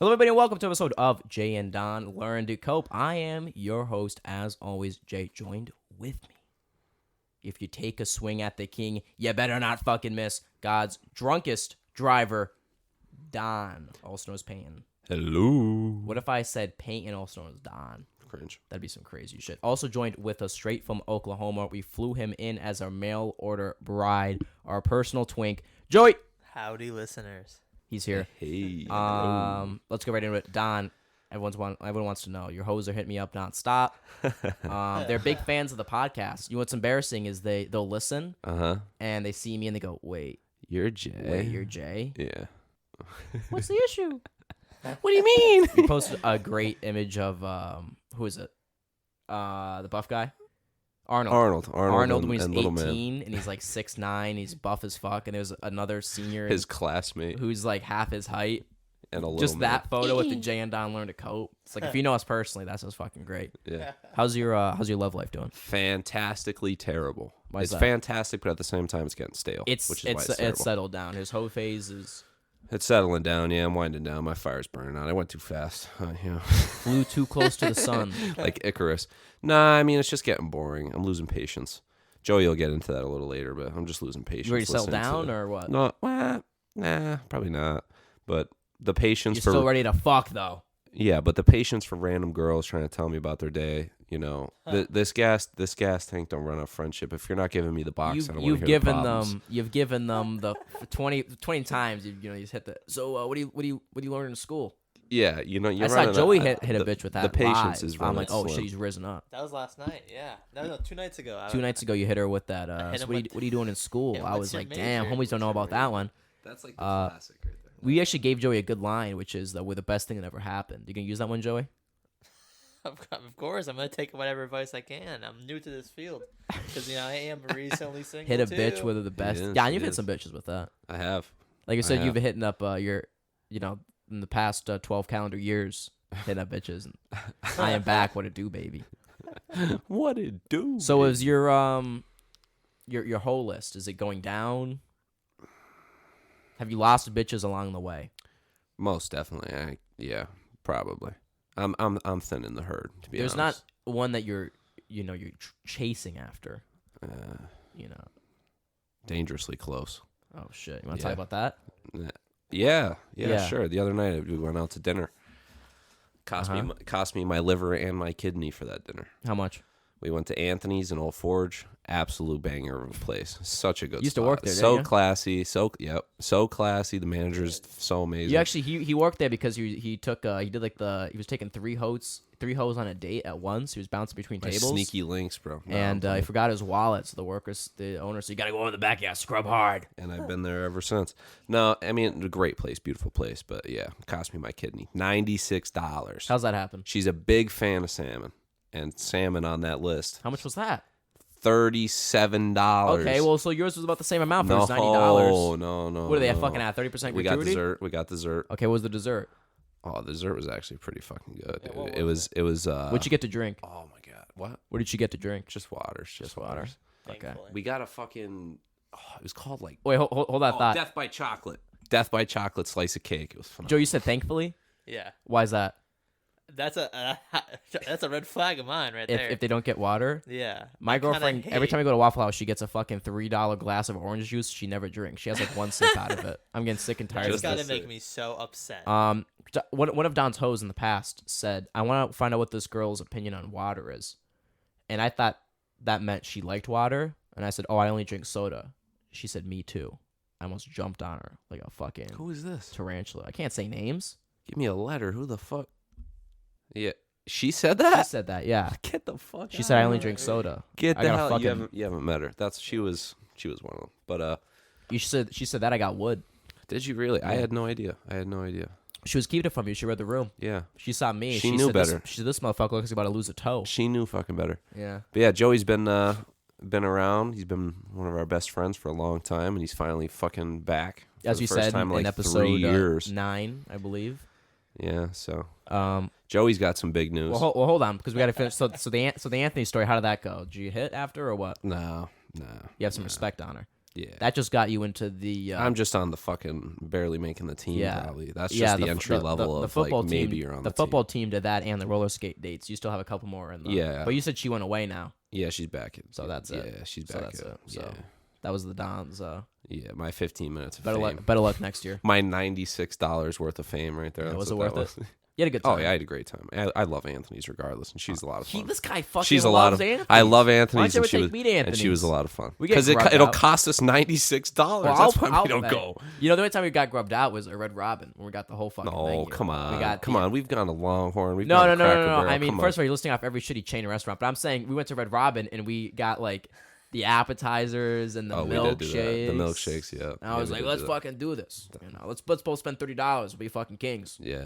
Hello, everybody, and welcome to an episode of Jay and Don Learn to Cope. I am your host, as always, Jay, joined with me. If you take a swing at the king, you better not fucking miss God's drunkest driver, Don, also known as Peyton. Hello. What if I said Peyton, also known as Don? Cringe. That'd be some crazy shit. Also joined with us straight from Oklahoma. We flew him in as our mail order bride, our personal twink, Joey. Howdy, listeners. He's here. Hey. Let's go right into it. Don, everyone wants to know. Your hoes are hitting me up nonstop. They're big fans of the podcast. You know what's embarrassing is they'll listen and they see me and they go, "Wait, You're Jay. wait, you're Jay? Yeah. What's the issue? What do you mean?" We posted a great image of who is it? The buff guy, Arnold Arnold when he's and 18 Little Man. and he's like 6'9", he's buff as fuck, and there's another senior His classmate who's like half his height. and a little Just man. that photo with the Jay and Don Learn to Cope. It's like, if you know us personally, that's just fucking great. Yeah. How's your love life doing? Fantastically terrible. Why is It's that? fantastic, but at the same time, it's getting stale. It's which is why it's terrible. it's settled down. His hoe phase is It's settling down. Yeah, I'm winding down. My fire's burning out. I went too fast. flew too close to the sun. Like Icarus. Nah, I mean, it's just getting boring. I'm losing patience. Joey will get into that a little later, but I'm just losing patience. You ready to settle listening down to- or what? No, well, nah, probably not. But the patience You're for still ready to fuck though. yeah, but the patience for random girls trying to tell me about their day, you know, this gas tank don't run a friendship. If you're not giving me the box, I don't want You've to hear given the problems. you've given them the 20 times. You just hit the. So what do you learn in school? Yeah, you know, you're I saw running Joey a hit a bitch with that. The patience live. is I'm running like, oh slim. shit, he's risen up. That was last night, yeah. No, 2 nights ago. 2 nights ago, you hit her with that. hit So him what with- are you doing in school? Yeah, I what's was your like, damn, major? homies don't know about that one. That's like the classic right there. We actually gave Joey a good line, which is that we're the best thing that ever happened. You gonna use that one, Joey? Of course, I'm going to take whatever advice I can. I'm new to this field. Because, I am recently single, Hit a too. bitch with the best. is, Yeah, he you've hit is. some bitches with that. I have. Like you said, I you've have. been hitting up in the past 12 calendar years, hitting up bitches. And I am back. What it do, baby? What it do? So baby? is your whole list? Is it going down? Have you lost bitches along the way? Most definitely. Yeah, probably. I'm thinning the herd, to be There's honest. not one that you're chasing after. Dangerously close. Oh shit! You want to Yeah. talk about that? Yeah, Yeah. sure. The other night we went out to dinner. Cost me my liver and my kidney for that dinner. How much? We went to Anthony's in Old Forge. Absolute banger of a place. Such a good. You used to spot. work there, So didn't you? classy. So classy. The manager's so amazing. You actually he worked there because he took he was taking three hoes on a date at once. He was bouncing between My tables. sneaky links, bro. No, And he forgot his wallet. So the owner said, "You gotta go in the back, yeah, scrub hard." and I've been there ever since. No, I mean, a great place, beautiful place, but yeah, cost me my kidney. $96. How's that happen? She's a big fan of salmon, and salmon on that list. How much was that? $37. Okay, well, so yours was about the same amount for no, just $90. no. What are they no. fucking at? 30% We got gratuity? dessert. We got dessert. Okay, what was the dessert? Oh, the dessert was actually pretty fucking good. Yeah, what it was. What'd you get to drink? Oh my god, what? What did you get to drink? Just water. Just water. water. Okay. Thankfully. We got a fucking. Oh, it was called like. Wait, hold that thought. Death by chocolate. Death by chocolate slice of cake. It was phenomenal. Joe, you said thankfully. Yeah. Why is that? That's a red flag of mine right there. If they don't get water, yeah. my I kinda girlfriend every hate- time I go to Waffle House, she gets a fucking $3 glass of orange juice. She never drinks. She has like one sip out of it. I'm getting sick and tired That's of got this. to make me so upset. One of Don's hoes in the past said, "I want to find out what this girl's opinion on water is," and I thought that meant she liked water, and I said, "Oh, I only drink soda." She said, "Me too." I almost jumped on her like a fucking Who is this? tarantula. I can't say names. Give me a letter. Who the fuck? Yeah, she said She that. said that, yeah. Get the fuck. She said, "I only drink soda." Get I the got a hell. fucking- You haven't met her. She was one of them. But She said that I got wood. did you really? I Yeah. had no idea. She was keeping it from you. She read the room. Yeah, She saw me. She knew said better. She said, "This motherfucker looks like he's about to lose a toe." she knew fucking better. Yeah. But yeah, Joey's been around. He's been one of our best friends for a long time, and he's finally fucking back. For As the you first said time in like episode 3 years. 9, I believe. Yeah, so Um, Joey's got some big news. well, hold on, because we got to finish. So the Anthony story, how did that go? Did you hit after or what? No. You have some respect on her. Yeah. That just got you into the. I'm just on the fucking barely making the team. Yeah. Probably. That's yeah, just the entry level the of football like team, maybe you're on the the football team. team did that and the roller skate dates. You still have a couple more in the. Yeah. But you said she went away now. Yeah, she's back. So that's it. Yeah, she's So back. that's at- it. So yeah. that was the Don's. Yeah, my 15 minutes of Better fame. luck. Better luck next year. My $96 worth of fame right there. Yeah, That's was it what worth that it? You had a good time. Oh yeah, I had a great time. I love Anthony's regardless, and she's a lot of fun. This guy fucking She's a lot loves of. Anthony's. I love Why Anthony's, don't and you she ever was take me to and she was a Anthony's? lot of fun We get because grubbed it'll out. cost us $96. Well, That's why we don't hey, go. You know, the only time we got grubbed out was a Red Robin when we got the whole fucking thing. No, here. come on, We got come on. We've gone to Longhorn. We've No, gone no, to no, Cracker no, no. Barrel. I mean, Come first of on. all, you're listing off every shitty chain of restaurant, but I'm saying we went to Red Robin and we got like the appetizers and the Oh, we did do that. milkshakes. The milkshakes, yeah. And I was we like, did let's do that. fucking do this. You know, let's both spend $30. We'll be fucking kings. Yeah.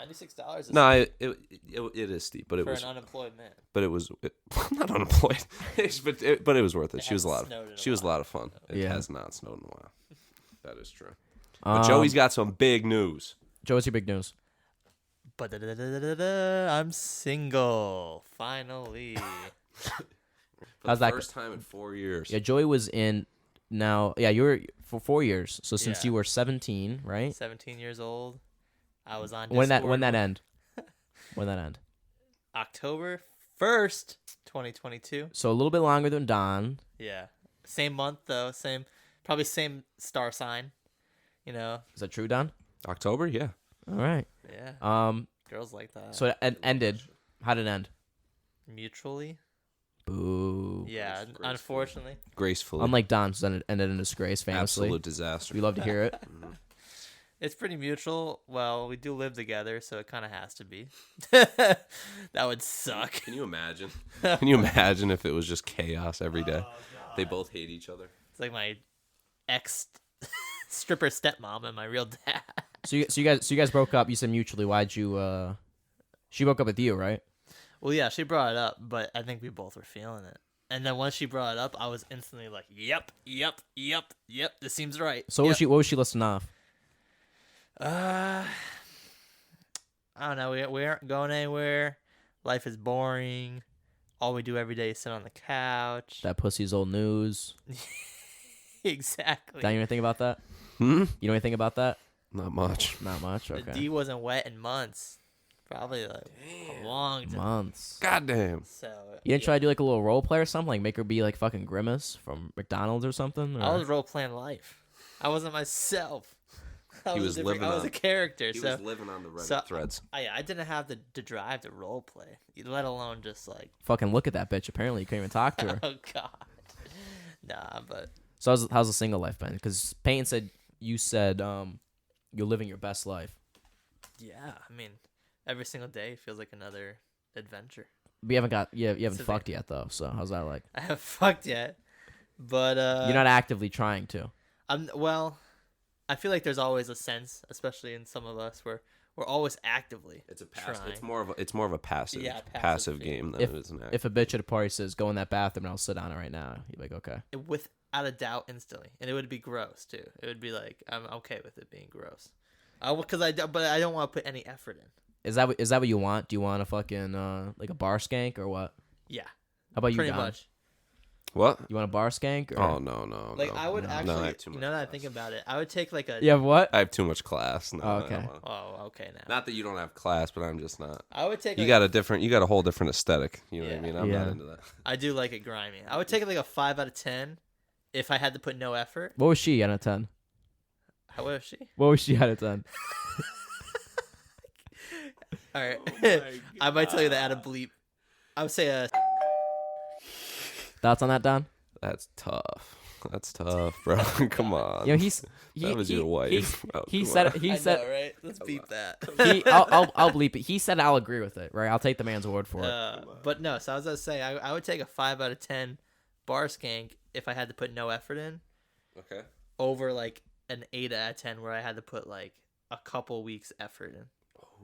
$96 is No, it is steep, but it for was an unemployed man. but it was I'm not unemployed, but it was worth it. It She was a lot hasn't snowed in a of she was a while. lot of fun. It Yeah. has not snowed in a while. That is true. But Joey's got some big news. Joe, what's your big news? But I'm single. Finally. For How's the that first time in 4 years. Yeah, Joey was in now. Yeah, you were for 4 years. So since Yeah. you were 17, right? 17 years old. I was on When that Discord end? When that end? October 1st, 2022. So a little bit longer than Don. Yeah. Same month though. Probably same star sign. You know. Is that true, Don? October, yeah. All right. Yeah. Girls like that. So it ended. How did it end? Mutually. Boo. Yeah. gracefully. Unfortunately. Gracefully. Unlike Don's, it ended in disgrace, famously. Absolute disaster. We love to hear it. It's pretty mutual. Well, we do live together, so it kind of has to be. That would suck. Can you imagine? Can you imagine if it was just chaos every day? They both hate each other. It's like my ex stripper stepmom and my real dad. So you guys broke up. You said mutually. Why'd you? She broke up with you, right? Well, yeah, she brought it up, but I think we both were feeling it. And then once she brought it up, I was instantly like, "Yep, this seems right." So Yep. what was she listing off? I don't know. We aren't going anywhere. Life is boring. All we do every day is sit on the couch. That pussy's old news. Exactly. Don, you know anything about that? Hmm? You know anything about that? Not much. Not much. The Okay. D wasn't wet in months. Probably like a long time. Months. Goddamn. So You didn't try to do like a little role play or something, like make her be like fucking Grimace from McDonald's or something. I or- was role playing life. I wasn't myself. I He was was a different- living I was on- a character. He so was living on the Reddit so- threads. I didn't have the drive to role play, let alone just like Fucking look at that bitch. Apparently, you couldn't even talk to her. oh god. Nah, but So how's the single life been? Because Payne said you said you're living your best life. yeah, I mean, every single day feels like another adventure. We haven't got you haven't So fucked yet though. So how's that like? I haven't fucked yet, but You're not actively trying to. I feel like there's always a sense, especially in some of us, where we're always actively It's a trying. It's more of a passive Yeah, passive passive game than If- it is an act. If a bitch at a party says go in that bathroom and I'll sit on it right now, you're like okay. Without a doubt, instantly, and it would be gross too. It would be like I'm okay with it being gross, but I don't want to put any effort in. Is that what you want? Do you want a fucking like a bar skank or what? Yeah, How about you, pretty Don? much. What? You want a bar skank? Or... Oh no. Like no, I would no. actually, No, I have too much now that I class. think about it, I would take like a. You have what? I have too much class. No, Oh, I okay. don't want- Oh, okay now. Not that you don't have class, but I'm just not. I would take. You like, got a whole different aesthetic. You know what I Yeah. mean? I'm Yeah. not into that. I do like it grimy. I would take it like a 5 out of 10, if I had to put no effort. What was she out of 10? How was she? What was she out of 10? All right, Oh I might tell you that at a bleep. I would say a. Thoughts on that, Don? That's tough. That's tough, bro. Come on. You know that was your wife. bro. He Come said on. he I said know, right? Let's beep that. I'll bleep it. He said I'll agree with it, right? I'll take the man's word for it. But no, so I was gonna say I would take a 5 out of 10 bar skank if I had to put no effort in, Okay. over like an 8 out of 10 where I had to put like a couple weeks effort in.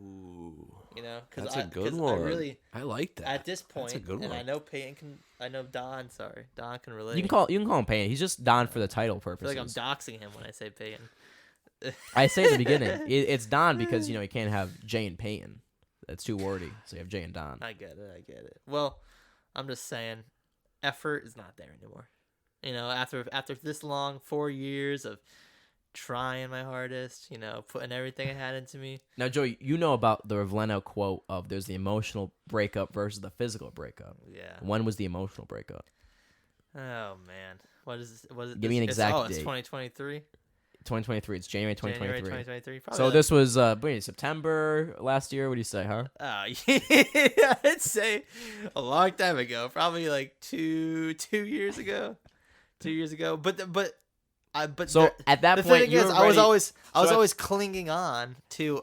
Ooh. You know, That's a good 'cause one. I really I like that. at this point, That's a good and one. I know Peyton can, I know Don. Sorry, Don can relate. You can call him Payne. He's just Don for the title I feel purposes. like I'm doxing him when I say Peyton. I say at the beginning, it's Don because you can't have Jay and Payton. That's too wordy. So you have Jay and Don. I get it. Well, I'm just saying, effort is not there anymore, You know, after this long 4 years of trying my hardest, you know, putting everything I had into me. Now, Joey, you know about the Rivleno quote of there's the emotional breakup versus the physical breakup. Yeah. When was the emotional breakup? Oh man, what is this? Was it? Give me an exact It's date. 2023. 2023. It's January 2023. January 2023. Probably So like- this was September last year. What do you say, huh? Oh yeah, I'd say a long time ago, probably like two years ago, 2 years ago. But So at that the point, thing you is, were I was ready- always so at- clinging on to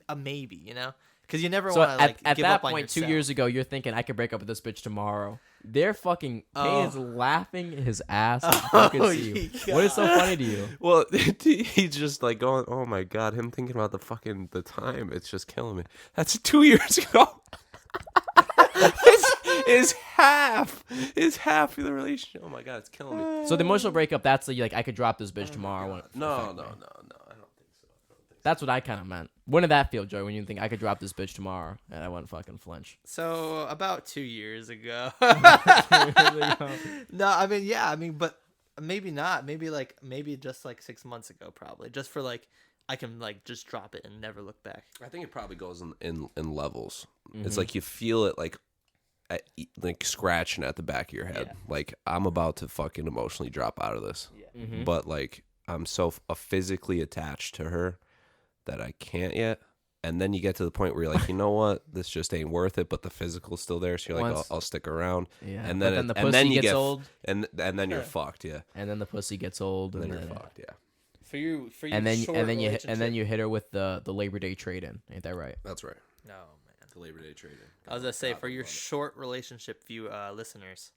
a maybe, you know, because you never So want to like at give that up on point, 2 yourself. years ago, you're thinking I could break up with this bitch tomorrow. They're fucking Payne is laughing his ass off. I can see you. What is so funny to you? Well, he's just like going, oh my god, him thinking about the time. It's just killing me. That's 2 years ago. is half of the relationship. Oh my god, it's killing me. So the emotional breakup, that's like I could drop this bitch tomorrow. No, I don't think so. That's what I kind of meant. When did that feel, Joey? When you think I could drop this bitch tomorrow and I wouldn't fucking flinch? So about 2 years ago. Really? No, I mean, yeah, I mean, but maybe not. Maybe just like 6 months ago, probably. Just for like, I can like just drop it and never look back. I think it probably goes in levels. It's like you feel it like scratching at the back of your head. Yeah. Like I'm about to fucking emotionally drop out of this. Yeah. But like I'm so physically attached to her that I can't yet. And then you get to the point where you're like, you know what, this just ain't worth it. But the physical's still there, so you're like, Once- I'll stick around. Yeah. And But then then the and pussy then you gets get old. and then you're fucked. Yeah. And then the pussy gets old, And and then then you're fucked. Yeah. For you, and then you hit her with the Labor Day trade-in. Ain't that right? That's right. No, man. The Labor Day trade-in. I was gonna say, for your God, I love it. short relationship view listeners,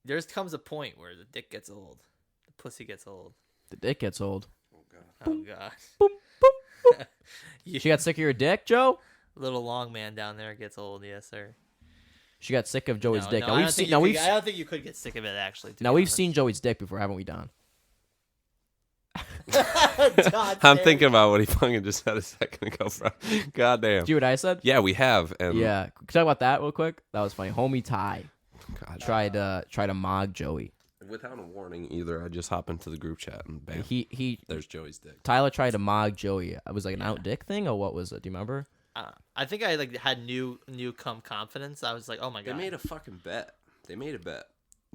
there comes a point where the dick gets old, the pussy gets old. The dick gets old. Oh god. She got sick of your dick, Joe. Little long man down there gets old. Yes, sir. She got sick of Joey's dick. No, Now I we've don't seen. think Now you we've. could- I don't think you could get sick of it actually. to Now be we've honest. seen Joey's dick before, haven't we, Don? God I'm damn. thinking about what he fucking just said a second ago, bro. God damn. Did you hear what I said? Yeah, we have. And Yeah. Can we talk about that real quick? That was funny. Homie Ty God, tried to mog Joey. without a warning either, I just hop into the group chat and bam, He there's Joey's dick. Tyler tried to mog Joey. It was like an out dick thing, or what was it? Do you remember? I think I like had new come confidence. I was like, oh my They god. made a fucking bet. They made a bet.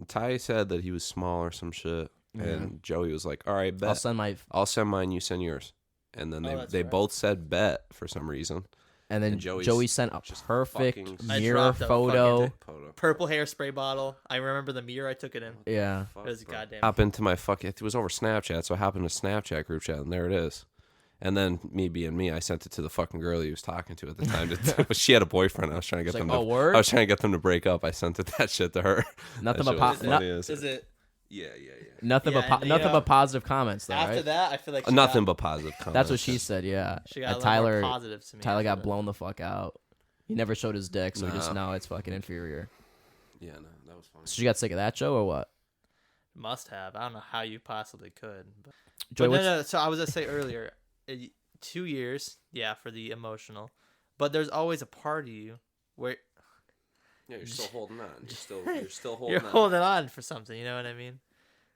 Ty said that he was small or some shit, and Joey was like, "All right, bet. I'll I'll send mine. You send yours." And then that's they right. both said bet for some reason. and then and Joey's Joey sent a just perfect fucking- I mirror dropped a photo. fucking purple hairspray bottle. I remember the mirror I took it in. Yeah. It was goddamn. Hop into my fucking. It was over Snapchat, so I hop into Snapchat group chat, and there it is. And then me being me, I sent it to the fucking girl he was talking to at the time. She had a boyfriend. I was trying to get She's them. like, to, "Oh, word?" I was trying to get them to break up. I sent that shit to her. Nothing That but shit was funny as- Is it Yeah. nothing Yeah, but and, you nothing know, but positive comments though, after right? that? I feel like she Nothing got, but positive comments. That's what she said. Yeah. she got a And lot more Tyler positive to me. Tyler after got that. blown the fuck out. He never showed his dick, so we just Nah. know it's fucking inferior. Yeah, no, that was funny. So she got sick of that, Joe, or what? Must have. I don't know how you possibly could. But, Joey, but what's, no. So I was gonna say earlier, 2 years, yeah, for the emotional. But there's always a part of you where Yeah, you're still holding on. You're still holding you're on. holding on for something. You know what I mean?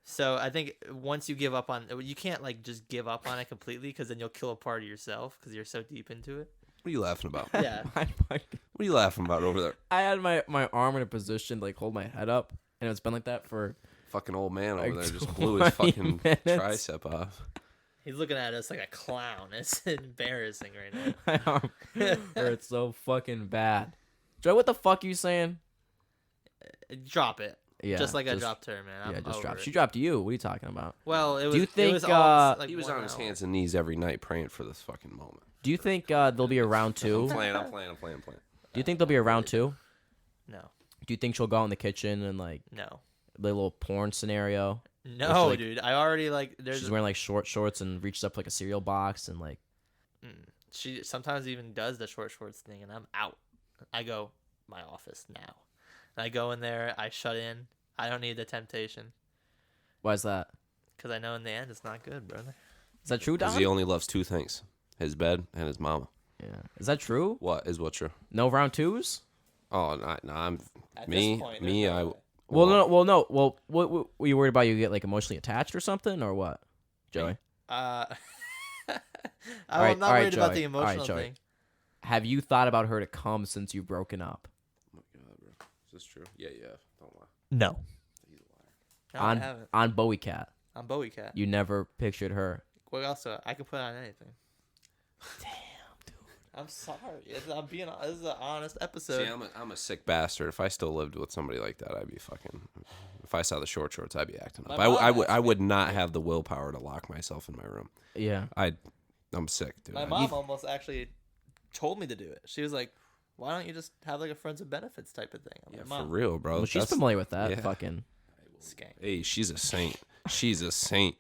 So I think once you give up on, you can't like just give up on it completely because then you'll kill a part of yourself because you're so deep into it. What are you laughing about? Yeah. What are you laughing about over there? I had my arm in a position to like hold my head up, and it's been like that for Fucking old man over Like there just blew his 20 fucking minutes. tricep off. He's looking at us like a clown. It's embarrassing right now. my arm. Hurts so fucking bad. Joey, what the fuck you saying? Drop it. Yeah, just like I dropped her, man. I'm Yeah, just over dropped. it. She dropped you. What are you talking about? Well, it was. you it think, was all like He was 1 on his hour. hands and knees every night praying for this fucking moment. Do you think there'll be a round two? I'm playing. Do you think there'll be a round two? No, Do you think she'll go out in the kitchen and like no, the little porn scenario? no, like- dude. I already like. There's She's wearing like short shorts and reaches up like a cereal box and like she sometimes even does the short shorts thing, and I'm out. I go my office now. And I go in there. I shut in. I don't need the temptation why is that? because I know in the end it's not good, brother. Is that true, Don? Because he only loves two things: his bed and his mama. Yeah. Is that true? What is what true? No round twos? Oh, no, I'm At me. this point, Me, there's no I way. Well, no. Well, what were you worried about? You get like emotionally attached or something, or what, Joey? I'm right, not all right, worried about Joey. the All right, emotional Joey. thing. Have you thought about her to come since you've broken up? Oh my god, bro. Is this true? Yeah. Don't lie. No. He's a liar. No, I haven't. On Bowie Cat, I'm Bowie Cat. you never pictured her. What else? I can put on anything. I'm sorry. I'm being. This is an honest episode. See, I'm a sick bastard. If I still lived with somebody like that, I'd be fucking. If I saw the short shorts, I'd be acting up. My mom I asked would not have the willpower to lock myself in my room. Yeah. I'm sick, dude. My mom almost actually told me to do it. She was like, "Why don't you just have like a friends with benefits type of thing?" I'm Yeah, like, for Mom, real, bro. Well, she's That's- familiar with that. yeah. Fucking. skank. Hey, she's a saint. She's a saint.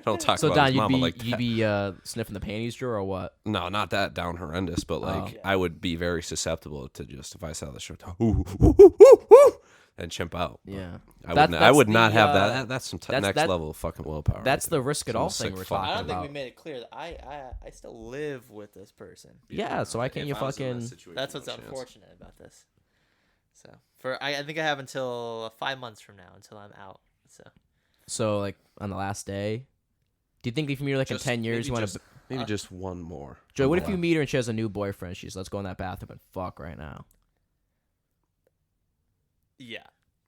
Don't talk So about Don, his mama like you'd that. be sniffing the panties drawer or what? No, not that down horrendous, but like Oh. Yeah. I would be very susceptible to just if I saw the short and chimp out. Yeah. I That- would. I that's would not the, have uh, that. That's some that's- next that- level fucking willpower. That's right the there. risk it Some all sick thing we're fuck. I talking don't think about. we made it clear that I still live with this person. Yeah, so why can't you If I was in that fucking- situation, That's what's no chance. unfortunate about this. So I think I have until 5 months from now until I'm out. So like on the last day, do you think if you meet her like Just- in 10 years, maybe you want just- to? Maybe just one more. Joey, what One if you more. meet her and she has a new boyfriend? She's let's go in that bathroom and fuck right now. Yeah,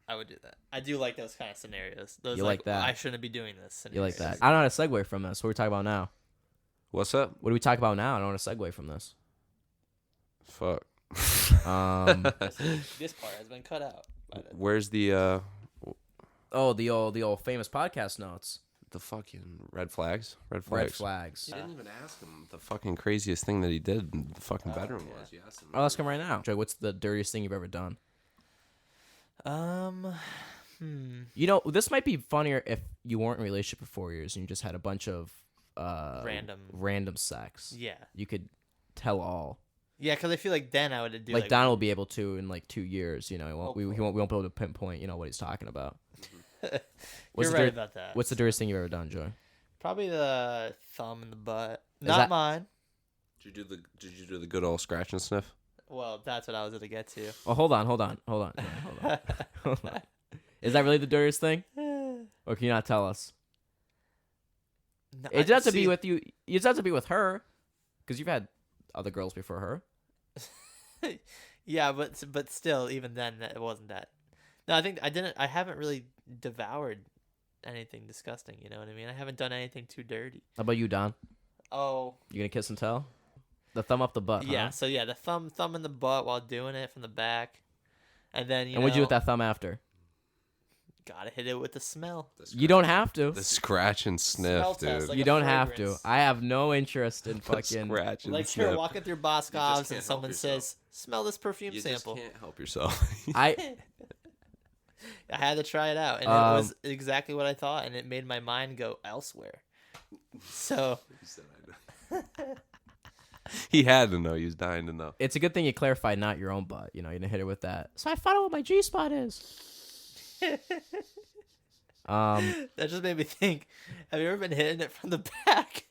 I would do that. I do like those kind of scenarios. Those You like that? I shouldn't be doing this. You like scenarios. that? I don't know how to segue from this. What are we talking about now? What's up? What do we talk about now? I don't want to segue from this. Fuck. This part has been cut out. Where's the Oh, the old famous podcast notes. fucking red flags? Red Red flags. flags. You didn't even ask him the fucking craziest thing that he did in the fucking bedroom yeah. was. You asked him. Oh, let's come right now. Joey, what's the dirtiest thing you've ever done? You know, this might be funnier if you weren't in a relationship for 4 years and you just had a bunch of random sex. Yeah. You could tell all. Yeah, because I feel like then I would do Like Don will be able to in like 2 years. You know, we won't be able to pinpoint. You know what he's talking about. You're the right dirt- about that. What's the dirtiest thing you've ever done, Joey? Probably the thumb in the butt. Is Not that- mine. Did you do the good old scratch and sniff? Well, that's what I was gonna get to. Oh, hold on. Hold on. Is that really the dirtiest thing, or can you not tell us? No, It does have to see, be with you. It does have to be with her, because you've had other girls before her. Yeah, but still, even then, it wasn't that. No, I haven't really devoured anything disgusting. You know what I mean? I haven't done anything too dirty. How about you, Don? Oh, You gonna kiss and tell? The thumb up the butt. yeah. Huh? So yeah, the thumb in the butt while doing it from the back, and then And what'd you do with that thumb after? Gotta hit it with the smell. You don't have to. The scratch and sniff, Smell test, dude. like You a don't have to. fragrance. I have no interest in The fucking. scratch and Like sniff. you're walking through Boscov's can't and help someone yourself. says, "Smell this perfume You sample." just can't help yourself. I I had to try it out, and it was exactly what I thought, and it made my mind go elsewhere. So He had to know. He was dying to know. It's a good thing you clarified not your own butt. You know, you didn't hit it with that. So I found out what my G spot is. that just made me think: have you ever been hitting it from the back,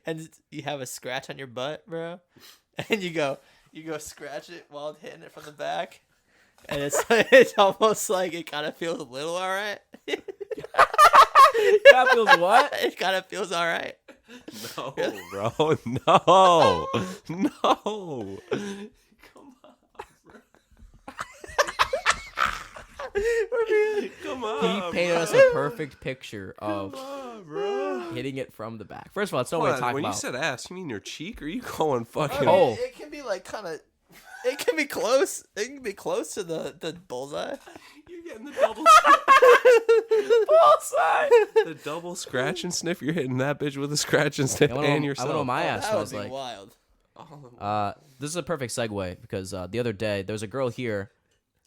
and you have a scratch on your butt, bro? And you go scratch it while hitting it from the back, and it's almost like it kind of feels a little alright. That feels what? It kind of feels alright. No, bro. No. No. Come on. He painted us a perfect picture of bro. hitting it from the back. First of all, it's no way to talk When about. you said ass, you mean your cheek? Or are you going fucking? Oh. It can be like kind of. It can be close. It can be close to the bullseye. You're getting the double the double scratch and sniff. You're hitting that bitch with a scratch and sniff I wanna and know yourself. what my ass That would smells be like. wild. This is a perfect segue because the other day there's a girl here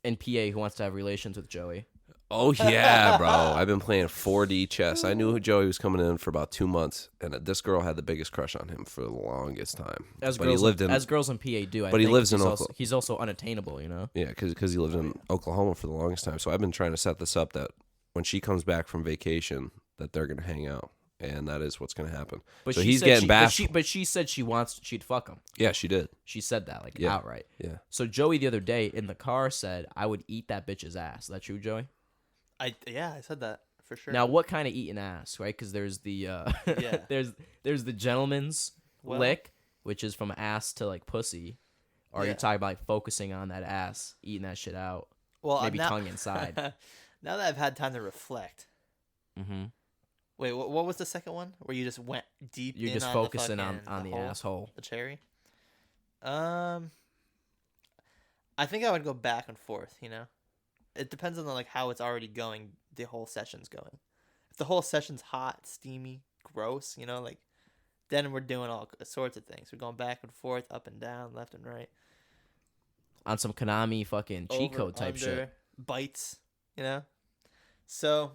in PA who wants to have relations with Joey. Oh yeah, bro. I've been playing 4D chess. I knew who Joey was coming in for about 2 months, and this girl had the biggest crush on him for the longest time. As but girls, he lived in as girls in PA do. But he lives in he's also, Oklahoma. he's also unattainable, you know. yeah, because he lived in Oklahoma for the longest time. So I've been trying to set this up that when she comes back from vacation, that they're gonna hang out, and that is what's going to happen. But so she he's said getting she, bashful. but she said she'd fuck him. Yeah, she did. She said that like Yeah. outright. Yeah. So Joey the other day in the car said, "I would eat that bitch's ass." Is that true, Joey? I said that for sure. Now, what kind of eating ass, right? Because there's the Yeah. there's the gentleman's Well- lick, which is from ass to like pussy, or Yeah. you're talking about like focusing on that ass, eating that shit out, well, maybe now, tongue inside. now that I've had time to reflect. Mm-hmm. Wait, what was the second one? Where you just went deep? You're in just on focusing the on fucking, the hole, asshole. the cherry. I think I would go back and forth. You know, it depends on like how it's already going. The whole session's going. If the whole session's hot, steamy, gross, you know, like, then we're doing all sorts of things. We're going back and forth, up and down, left and right. On some Konami fucking cheat Over, code type under, shit. bites, you know. So,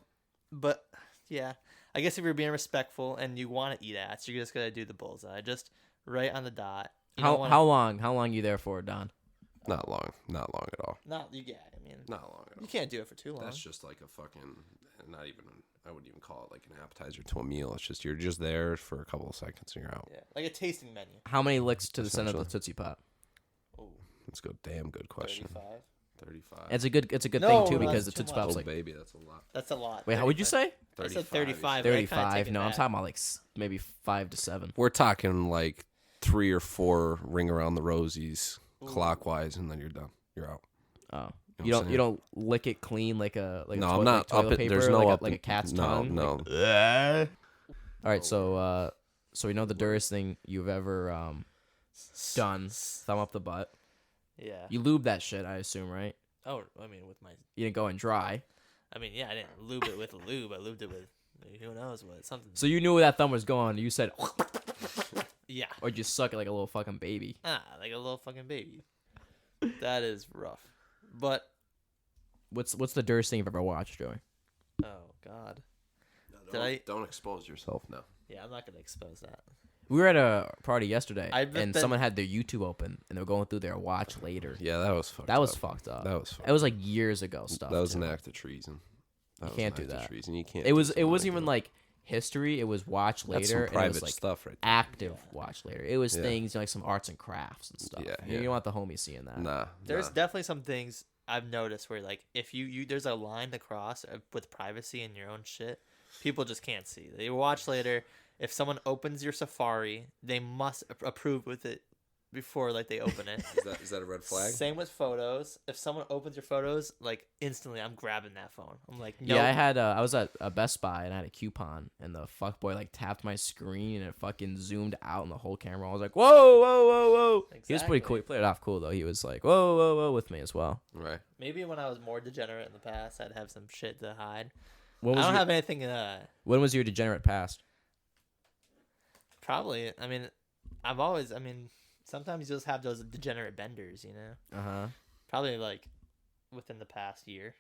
but yeah, I guess if you're being respectful and you want to eat ass, you're just gonna do the bullseye, just right on the dot. You don't wanna- How long? How long you there for, Don? Not long at all. Not you. Yeah, I mean, Not long at all. you can't do it for too long. That's just like a fucking, not even, I wouldn't even call it like an appetizer to a meal. It's just, you're just there for a couple of seconds and you're out. Yeah, like a tasting menu. How many licks to the center of the Essentially. Tootsie Pop? Oh, That's a damn good question. 35. 35. It's a good No, thing too no, because that's the too Tootsie much. Pop's Oh, like baby, that's a lot. That's a lot. wait, how would you 35. say? I said 35. 35. but I kinda 35. take it No, I'm back. talking about like maybe 5 to 7. We're talking like 3 or 4 ring around the rosies Ooh. clockwise, and then you're done. You're out. Oh, You you know what don't I'm you don't lick it clean like a No, a I'm not toilet up it. paper, There's no like up. like a cat's no, tongue. no. All right, so we know the dirtiest thing you've ever done. Thumb up the butt. Yeah. You lube that shit, I assume, right? Oh, I mean, with my. You didn't go in dry. I mean, yeah, I didn't lube it with lube. I lubed it with who knows what something. So you knew where that thumb was going. You said, Yeah. or you suck it like a little fucking baby. Like a little fucking baby. That is rough. But What's the dirtiest thing you've ever watched, Joey? oh god. Don't expose yourself now. Yeah, I'm not gonna expose that. We were at a party yesterday, I've and been- someone had their YouTube open, and they were going through their watch later. Yeah, that was fucked. That was up. fucked up. That was. Fucked It was like years ago stuff. That was too. an act of treason. That was can't an do act of that. Treason. You can't. It do was. It something wasn't like even that. like history. It was watch later. That's some and it private was like stuff right there. active watch later. It was Yeah. things like some arts and crafts and stuff. Yeah, You yeah. don't want the homies seeing that. Nah. There's nah. definitely some things I've noticed where like if you there's a line to cross with privacy and your own shit, people just can't see. They watch later. If someone opens your Safari, they must approve with it before like they open it. Is that a red flag? Same with photos. If someone opens your photos, like instantly, I'm grabbing that phone. I'm like, no. Yeah, I had. I was at a Best Buy and I had a coupon, and the fuckboy like tapped my screen and it fucking zoomed out in the whole camera. I was like, whoa, whoa, whoa, whoa. He was pretty Exactly. cool. He played it off cool though. He was like, whoa, whoa, whoa, with me as well. Right. Maybe when I was more degenerate in the past, I'd have some shit to hide. When I was don't your, have anything. when was your degenerate past? Probably. I mean, I've always. I mean, sometimes you just have those degenerate benders. You know. Uh huh. Probably like within the past year.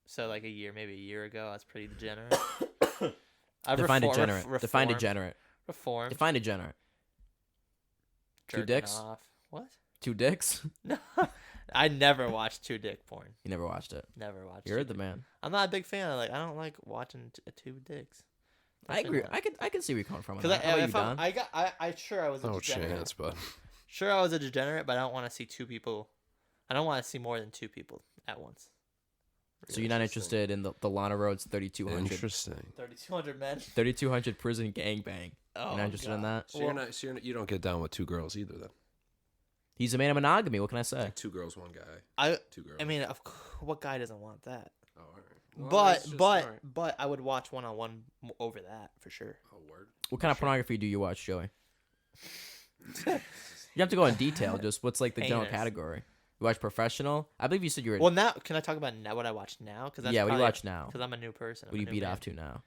So like maybe a year ago, I was pretty degenerate. I've Define reformed- degenerate. Define reformed- degenerate. Reformed. Define degenerate. Two jerking dicks? Off. What? 2 dicks? No, I never watched two dick porn. You never watched it. Never watched. You're two the dick- man. I'm not a big fan. Of, like I don't like watching two dicks. I agree. I can see where you're coming from. on Because that. How about you, if Don? I sure I was a Oh, degenerate. chance, bud. Sure, I was a degenerate, but I don't want to see two people. I don't want to see more than two people at once. So you're not interested in the Lana Rhodes 3200 Interesting. 3,200 men. 3200 prison gangbang. Oh, You're not interested in God. that? So you don't get down with 2 girls either then. He's a man of monogamy. What can I say? Like 2 girls, 1 guy. 2 girls. I mean, what guy doesn't want that? Oh, all right. Well, it's just- all right. But I would watch one-on-one over that for sure. Oh, word. What kind of pornography do you watch, Joey? You have to go in detail. Just what's like the general Heinous. category? You watch professional? I believe you said you were. Well, now can I talk about now what I watch now? Because yeah, what do you watch now? Because I'm a new person. What do you beat off to now?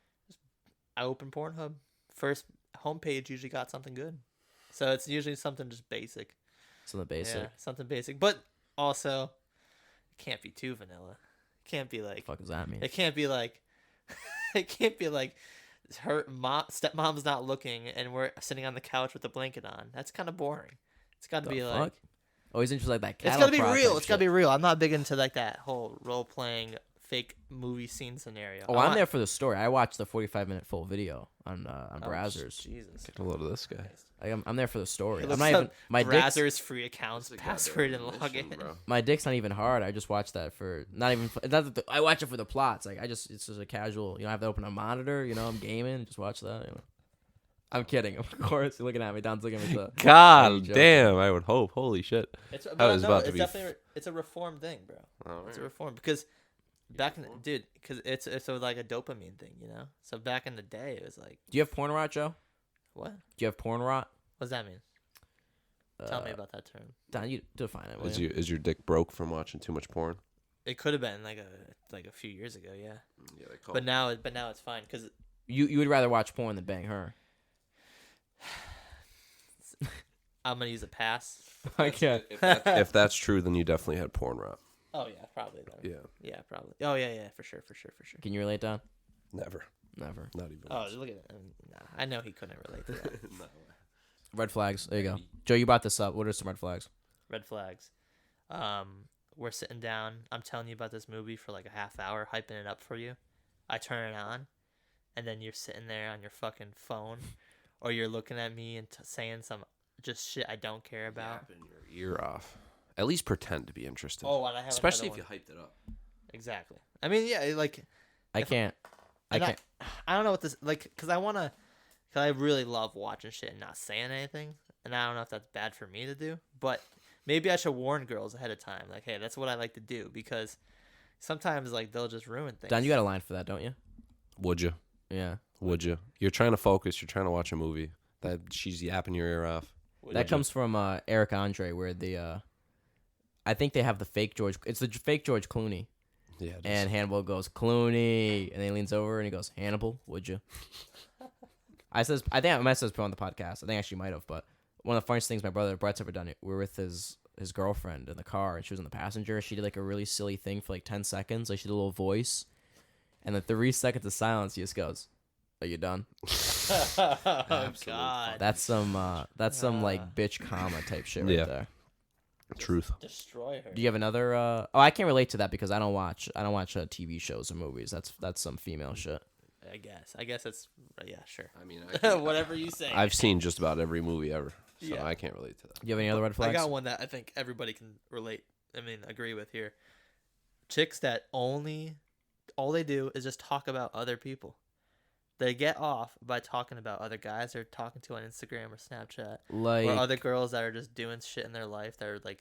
I open Pornhub. First homepage usually got something good, so it's usually something just basic. Something basic. Yeah, something basic, but also it can't be too vanilla. It can't be like. What the fuck does that mean? It can't be like. It can't be like. Her stepmom's not looking, and we're sitting on the couch with a blanket on. That's kind of boring. It's got to The be fuck? like. Oh, he's interested like that. It's Cattle gotta be prod real. type It's gotta shit. be real. I'm not big into like that whole role playing fake movie scene scenario. Oh, I'm there for the story. I watched the 45-minute full video on Brazzers. Jesus. Get a load of this guy. I'm there for the story. It I'm looks not even like my dick's, Brazzers free accounts, password and login. my dick's not even hard. I just watch that for not even. I watch it for the plots. Like it's just a casual. I have to open a monitor. I'm gaming. Just watch that. I'm kidding, of course. You're looking at me. Don's looking at me. God damn, I would hope. Holy shit. It's Definitely it's a reform thing, bro. Oh, It's a reform because back in because it's like a dopamine thing, So back in the day, it was like, Do you have porn rot, Joe? what? Do you have porn rot? What does that mean? Tell me about that term. Don, you define it. will Is you? your dick broke from watching too much porn? It could have been like a few years ago, yeah. Yeah, they call But now it's fine because You would rather watch porn than bang her. I'm gonna use a pass. I can't. if that's true, then you definitely had porn rot. Oh yeah, probably then. Yeah, Yeah, probably. Oh yeah, for sure. Can you relate, Don? never, Never. not even. Oh, once. look at it. Nah, I know he couldn't relate to that. Red flags. There you go. Joe, you brought this up. What are some red flags? Red flags. We're sitting down. I'm telling you about this movie for like a half hour, hyping it up for you. I turn it on, and then you're sitting there on your fucking phone, or you're looking at me and saying some just shit I don't care about. Yapping your ear off. At least pretend to be interested. Oh, and I have especially if another you hyped it up. one. Exactly. I mean, yeah, like I can't. I and can't. I don't know what this like, cause I really love watching shit and not saying anything, and I don't know if that's bad for me to do, but maybe I should warn girls ahead of time, like, hey, that's what I like to do, because sometimes like they'll just ruin things. Don, you got a line for that, don't you? Would you? Yeah. Would you? You're trying to focus. You're trying to watch a movie. That she's yapping your ear off. That comes from Eric Andre, where I think they have the fake George. It's the fake George Clooney. Yeah. Just, And Hannibal goes, Clooney. And then he leans over and he goes, Hannibal, would you? I think I might have said this on the podcast. I think I actually might have. But one of the funniest things my brother Brett's ever done, we were with his girlfriend in the car, and she was in the passenger. She did like a really silly thing for like 10 seconds. Like she did a little voice. And the 3 seconds of silence, he just goes, are you done? Oh God. That's some like bitch comma type shit right Yeah. there. truth. Destroy her. Do you have another? Oh, I can't relate to that because I don't watch TV shows or movies. That's some female shit. I guess it's yeah, sure. I mean, Whatever you say. I've seen just about every movie ever, so Yeah. I can't relate to that. Do you have any other red I flags? got one that I think everybody can relate. Agree with here. Chicks that all they do is just talk about other people. They get off by talking about other guys they're talking to on Instagram or Snapchat, Like or other girls that are just doing shit in their life that are like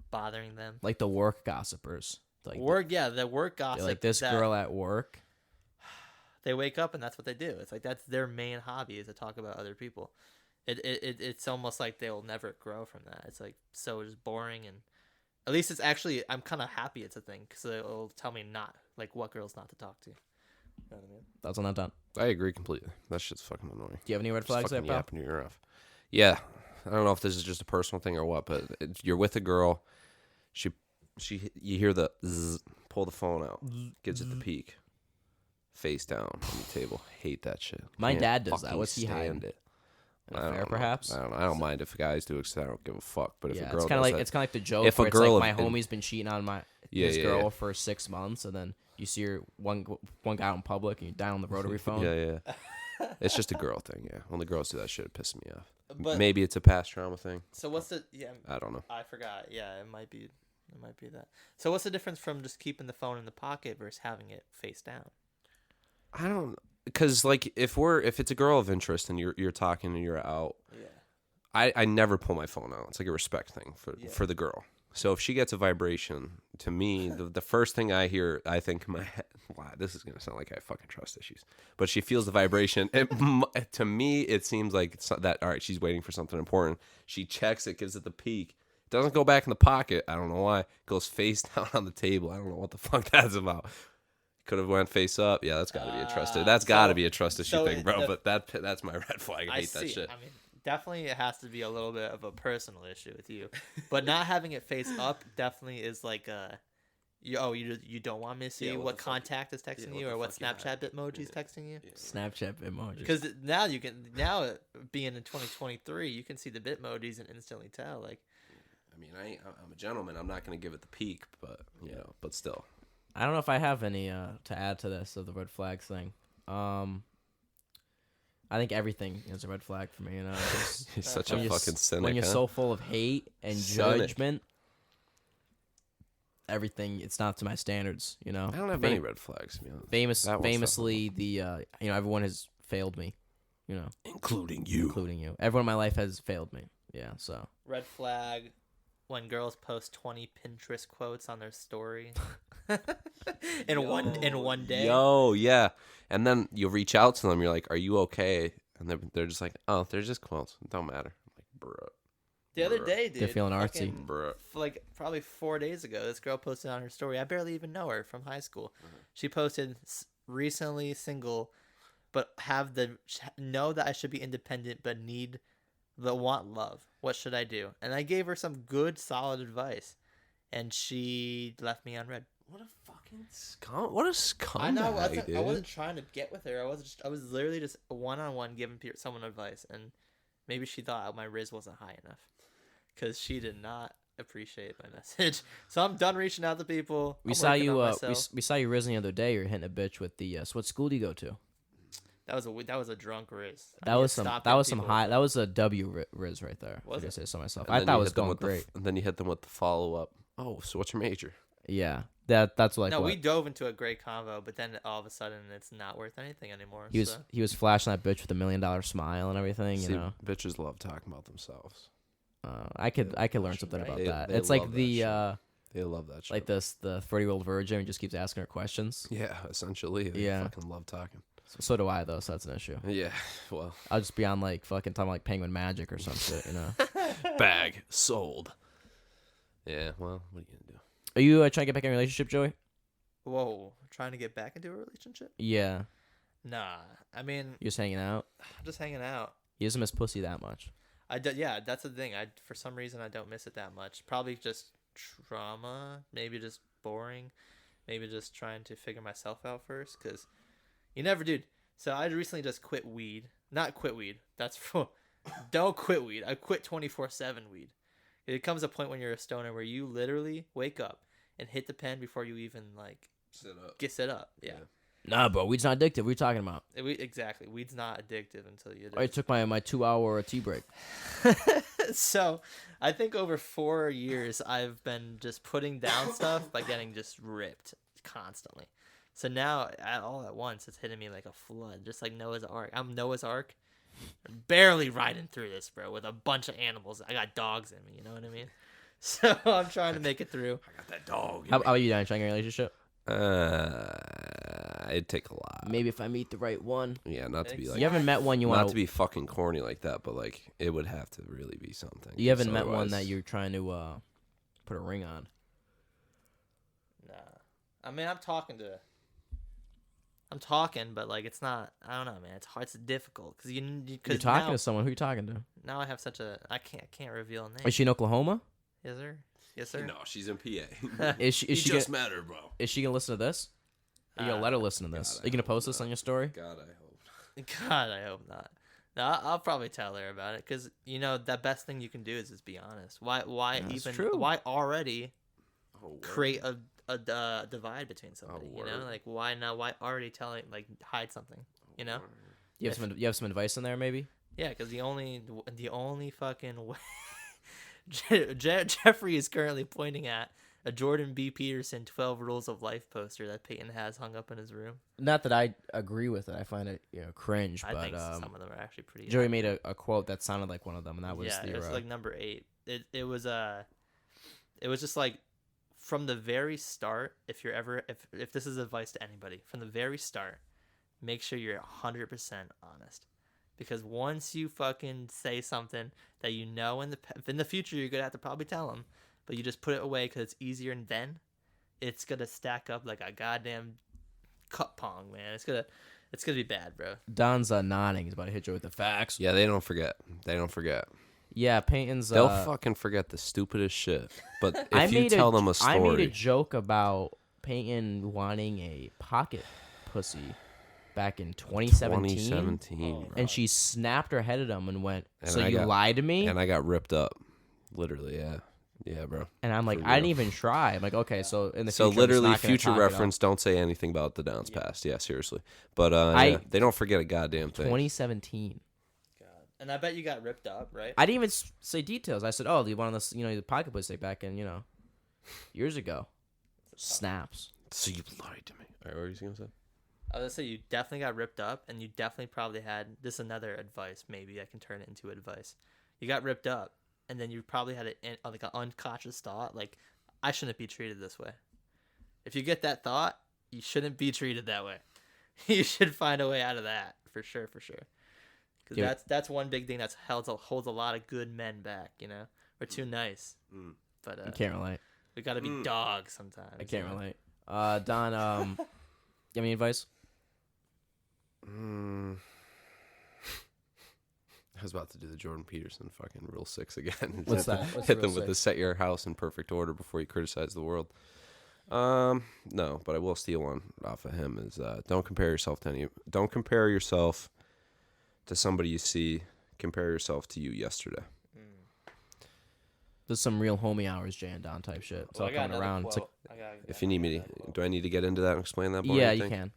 bothering them. like the work gossipers. Like The work gossip. like this that girl at work. They wake up and that's what they do. It's like that's their main hobby is to talk about other people. It's almost like they'll never grow from that. It's like so just boring, and at least it's actually I'm kind of happy it's a thing because it'll tell me not like what girls not to talk to. You know what I mean? That's on that done. I agree completely. That shit's fucking annoying. Do you have any red Just flags there, fucking pal? yapping your ear off. Yeah, I don't know if this is just a personal thing or what, but you're with a girl. She you hear the zzz, pull the phone out, gives it the peek, face down on the table. Hate that shit. My Can't dad does that. fucking What's he stand hiding? it. An I don't affair, know. perhaps? I don't know. I don't mind if guys do it because I don't give a fuck. But if Yeah, a girl it's kind of does like that, the joke. If a where it's girl like my in- homie's been cheating on Yeah, his yeah, girl yeah. for 6 months, and then you see her one guy out in public and you down on the rotary phone. yeah. It's just a girl thing. Yeah, when the girls do that shit, it pisses me off. But Maybe it's a past trauma thing. so what's the I don't know. I forgot. Yeah, it might be that. So what's the difference from just keeping the phone in the pocket versus having it face down? I don't, because like if it's a girl of interest and you're talking and you're out, Yeah. I never pull my phone out. It's like a respect thing for the girl. So if she gets a vibration, to me, the first thing I hear, I think in my head, wow, this is gonna sound like I have fucking trust issues. But she feels the vibration. To me, it seems like it's that all right. She's waiting for something important. She checks it, gives it the peek. Doesn't go back in the pocket. I don't know why. Goes face down on the table. I don't know what the fuck that's about. Could have went face up. Yeah, that's got to be a trust. That's got to be a trust issue thing, bro. But that's my red flag. I hate that shit. I mean, definitely it has to be a little bit of a personal issue with you, but not having it face up definitely is like you don't want me to see Yeah, what what the fuck- contact is texting what you the or what fuck you Snapchat Bitmoji is texting you. Snapchat emojis. Because now being in 2023, you can see the Bitmojis and instantly tell. Like, I mean, I'm a gentleman. I'm not gonna give it the peek, but but still. I don't know if I have any to add to this of the red flags thing. I think everything is a red flag for me. You know, just He's such when a you're fucking cynic. when you're huh? so full of hate and Cynic. judgment, everything it's not to my standards. You know, I don't have any red flags. To be honest. That one's famously, the everyone has failed me. You know, including you. including you. Everyone in my life has failed me. Yeah, so Red flag when girls post 20 Pinterest quotes on their story in one day. Yo, yeah. And then you reach out to them. You're like, "Are you okay?" And they're just like, "Oh, they're just quotes. It don't matter." I'm like, bruh, The other day, dude, They're feeling artsy. fucking, bruh. like probably 4 days ago, this girl posted on her story. I barely even know her from high school. She posted recently single, but know that I should be independent, but want love. What should I do? And I gave her some good, solid advice, and she left me on red. What a fucking scum! What a scumbag, I know. dude. I wasn't trying to get with her. I was literally just one-on-one giving someone advice, and maybe she thought my riz wasn't high enough, because she did not appreciate my message. So I'm done reaching out to people. we I'm saw working you. on We myself. saw you risen the other day. You're hitting a bitch with the. So what school do you go to? That was a drunk riz. That was some high. That was a W riz right there. Was if I it? say so myself. And I then thought you it was hit them going with great. and then you hit them with the follow up. Oh, so what's your major? Yeah, that's like No, what we dove into a great convo, but then all of a sudden it's not worth anything anymore. he was. so. He was flashing that bitch with $1 million smile and everything. See, You know, bitches love talking about themselves. I could learn something right? about They- that. they It's like love that the shit. They love that shit. like the 30-year-old virgin who just keeps asking her questions. Yeah, essentially. They Yeah. fucking love talking. So do I though. So that's an issue. Yeah, well, I'll just be on like fucking talking like Penguin Magic or some shit. You know. bag sold. Yeah, well, what are you gonna do? Are you trying to get back in a relationship, Joey? Whoa, trying to get back into a relationship? Yeah. Nah, I mean, You're just hanging out. I'm just hanging out. He doesn't miss pussy that much. Yeah, that's the thing. For some reason I don't miss it that much. Probably just trauma, maybe just boring, maybe just trying to figure myself out first. Cause you never, dude. So I recently just quit weed. Not quit weed. That's for. Don't quit weed. I quit 24/7 weed. It comes a point when you're a stoner where you literally wake up and hit the pen before you even like Sit up. get set up. Yeah. Nah, bro. Weed's not addictive. What are you talking about? Exactly. Weed's not addictive until you do. I took my 2-hour tea break. So I think over 4 years I've been just putting down stuff by getting just ripped constantly. So now all at once it's hitting me like a flood, just like Noah's Ark. I'm Noah's Ark, barely riding through this, bro, with a bunch of animals. I got dogs in me, you know what I mean? So I'm trying to make it through. I got that dog. How about you, Dan? Trying to get a relationship? It'd take a lot. Maybe if I meet the right one. Yeah, not to be like You haven't met one you not want to be fucking corny like that, but like it would have to really be something. You haven't 'cause met one otherwise- that you're trying to put a ring on. Nah, I mean I'm talking, but like it's not. I don't know, man. It's hard. It's difficult because You're talking to someone. Who are you talking to? now I have such a. I can't reveal a name. Is she in Oklahoma? Yes, sir. Yes, sir. No, she's in PA. Is she? you Is she? just Gonna, met her, bro. is she gonna listen to this? Are you gonna let her listen to this? God, Are you gonna I post hope this on not. your story? God, I hope. God, I hope not. No, I'll probably tell her about it because the best thing you can do is just be honest. Why That's even? true. Why already Oh, word. create a divide between somebody? You know, word. like why not? Why already hide something? You know? You have some advice in there, maybe? Yeah, because the only fucking way Jeffrey is currently pointing at a Jordan B. Peterson 12 Rules of Life poster that Peyton has hung up in his room. Not that I agree with it. I find it cringe. I But think some of them are actually pretty. Joey made a quote that sounded like one of them, and that was Yeah, the. it was like number 8. It was just like from the very start. If you're ever if this is advice to anybody, from the very start, make sure you're 100% honest, because once you fucking say something that you know in the future you're gonna have to probably tell them, but you just put it away because it's easier, and then it's gonna stack up like a goddamn cup pong, man. It's gonna be bad, bro. Don's nodding. He's about to hit you with the facts. Yeah, they don't forget. They don't forget. Yeah, Peyton's. They'll fucking forget the stupidest shit. But if you made tell them a story, I made a joke about Peyton wanting a pocket pussy back in 2017. 2017, bro. And she snapped her head at him and went, And "So I you got- lied to me?" and I got ripped up. Literally, yeah. Yeah, bro. And I'm like, For I didn't real. even try. I'm like, okay, so in the So future, I'm just literally, not gonna future talk it up. reference. Don't say anything about the Don's past. Yeah, seriously. But I- they don't forget a goddamn thing. 2017. God. And I bet you got ripped up, right? I didn't even say details. I said, oh, the one on this, the pocket pussy back in, years ago. Snaps. So you lied to me. All right, what were you gonna say? I was gonna say you definitely got ripped up, and you definitely probably had this is another advice. Maybe I can turn it into advice. You got ripped up, and then you probably had like an unconscious thought, like I shouldn't be treated this way. If you get that thought, you shouldn't be treated that way. You should find a way out of that for sure, for sure. Because Yeah. that's one big thing that's holds a lot of good men back. We're too nice, but I can't relate. we gotta be dogs sometimes. I can't relate. Don, you have any advice? I was about to do the Jordan Peterson fucking Rule 6 again. What's Hit that? them- What's Hit the them Rule with the 6? set your house in perfect order before you criticize the world. No, but I will steal one off of him. Is don't compare yourself to Don't compare yourself to somebody you see. Compare yourself to you yesterday. This is some real homie hours, Jay and Don type shit. It's all coming around. It's like, If you need me to, do I need to get into that and explain that more? yeah, you you think? can.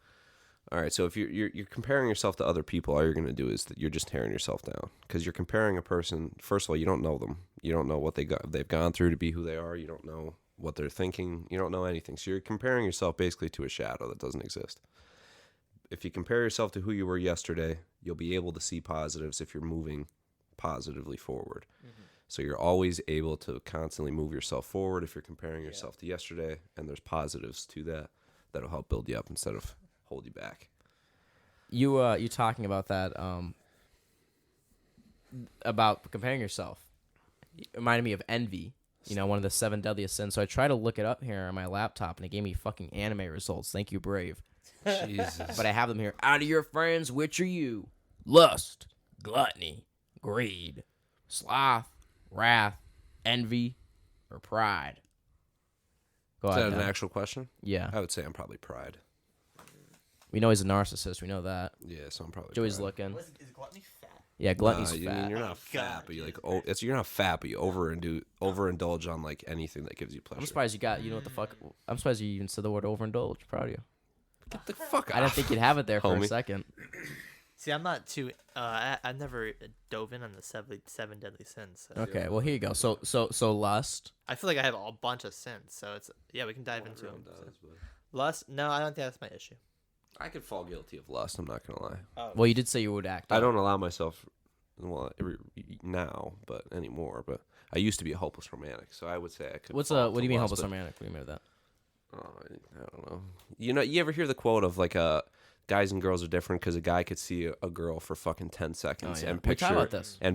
All right, so if you're comparing yourself to other people, all you're going to do is that you're just tearing yourself down because you're comparing a person. First of all, you don't know them. You don't know what they've gone through to be who they are. You don't know what they're thinking. You don't know anything. So you're comparing yourself basically to a shadow that doesn't exist. If you compare yourself to who you were yesterday, you'll be able to see positives if you're moving positively forward. So you're always able to constantly move yourself forward if you're comparing yourself to yesterday, and there's positives to that that'll help build you up instead of hold you back. You talking about that about comparing yourself. It reminded me of envy. One of the 7 deadliest sins. So I tried to look it up here on my laptop, and it gave me fucking anime results. Thank you, Brave. Jesus. But I have them here. Out of your friends, which are you? Lust, gluttony, greed, sloth, wrath, envy, or pride? Go Is ahead. that an Don. actual question? Yeah. I would say I'm probably pride. We know he's a narcissist. We know that. Yeah, so I'm probably Joey's pride. looking. Is gluttony fat? Yeah, gluttony's Nah, fat. You're not Oh, fat, God, but you like Jesus. you're not fat, but you overindulge on like anything that gives you pleasure. I'm surprised you got. You know what the fuck? I'm surprised you even said the word overindulge. Proud of you. Get the fuck out. I didn't think you'd have it there for a Homie. second. See, I'm not too. I've never dove in on the seven deadly sins. So. Okay, well here you go. So lust. I feel like I have a bunch of sins, so it's we can dive into them. Lust? No, I don't think that's my issue. I could fall guilty of lust. I'm not gonna lie. Oh, Well, you did say you would act. I out. don't allow myself, now, but anymore. But I used to be a hopeless romantic, so I would say I could. What fall do you to mean lust, hopeless but- romantic? What do you mean by that? Oh, I don't know. You ever hear the quote of like guys and girls are different because a guy could see a girl for fucking 10 seconds Oh, yeah. and We talked picture about this. their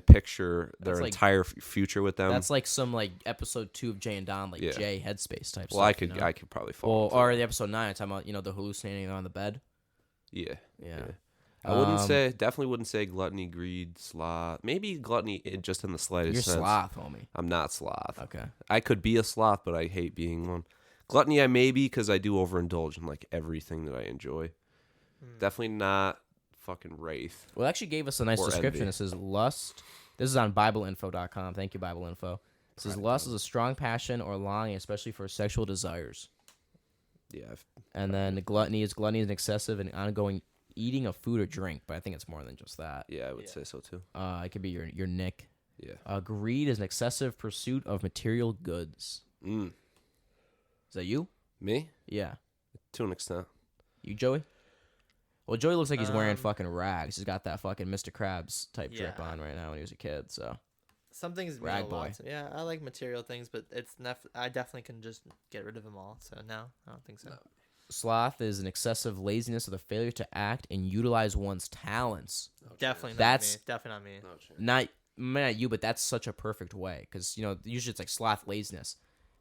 That's like- entire future with them. That's like some like episode 2 of Jay and Don, like Yeah. Jay Headspace type well, stuff. I could probably fall. Well, into or that. the episode 9, talking about the hallucinating on the bed. Yeah. Yeah. I wouldn't definitely wouldn't say gluttony, greed, sloth. Maybe gluttony just in the slightest You're sense. sloth, homie. I'm not sloth. Okay. I could be a sloth, but I hate being one. Gluttony, I may be because I do overindulge in like everything that I enjoy. Definitely not fucking wraith. Well, it actually gave us a nice Or description. envy. It says lust. This is on BibleInfo.com. Thank you, BibleInfo. It says lust is a strong passion or longing, especially for sexual desires. Yeah. And then gluttony is an excessive and ongoing eating of food or drink, but I think it's more than just that. Yeah, I would say so too. It could be your nick. Yeah. Greed is an excessive pursuit of material goods. Mm. Is that you? Me? Yeah. To an extent. You, Joey? Well, Joey looks like he's wearing Um, fucking rags. He's got that fucking Mr. Krabs type drip Yeah. on right now when he was a kid, so. some things mean Rag a lot boy. to me. Yeah, I like material things, but I definitely can just get rid of them all. So no, I don't think so. No. Sloth is an excessive laziness or the failure to act and utilize one's talents. Definitely not That's- me. Definitely not me. No chance. Not you, but that's such a perfect way because usually it's like sloth laziness.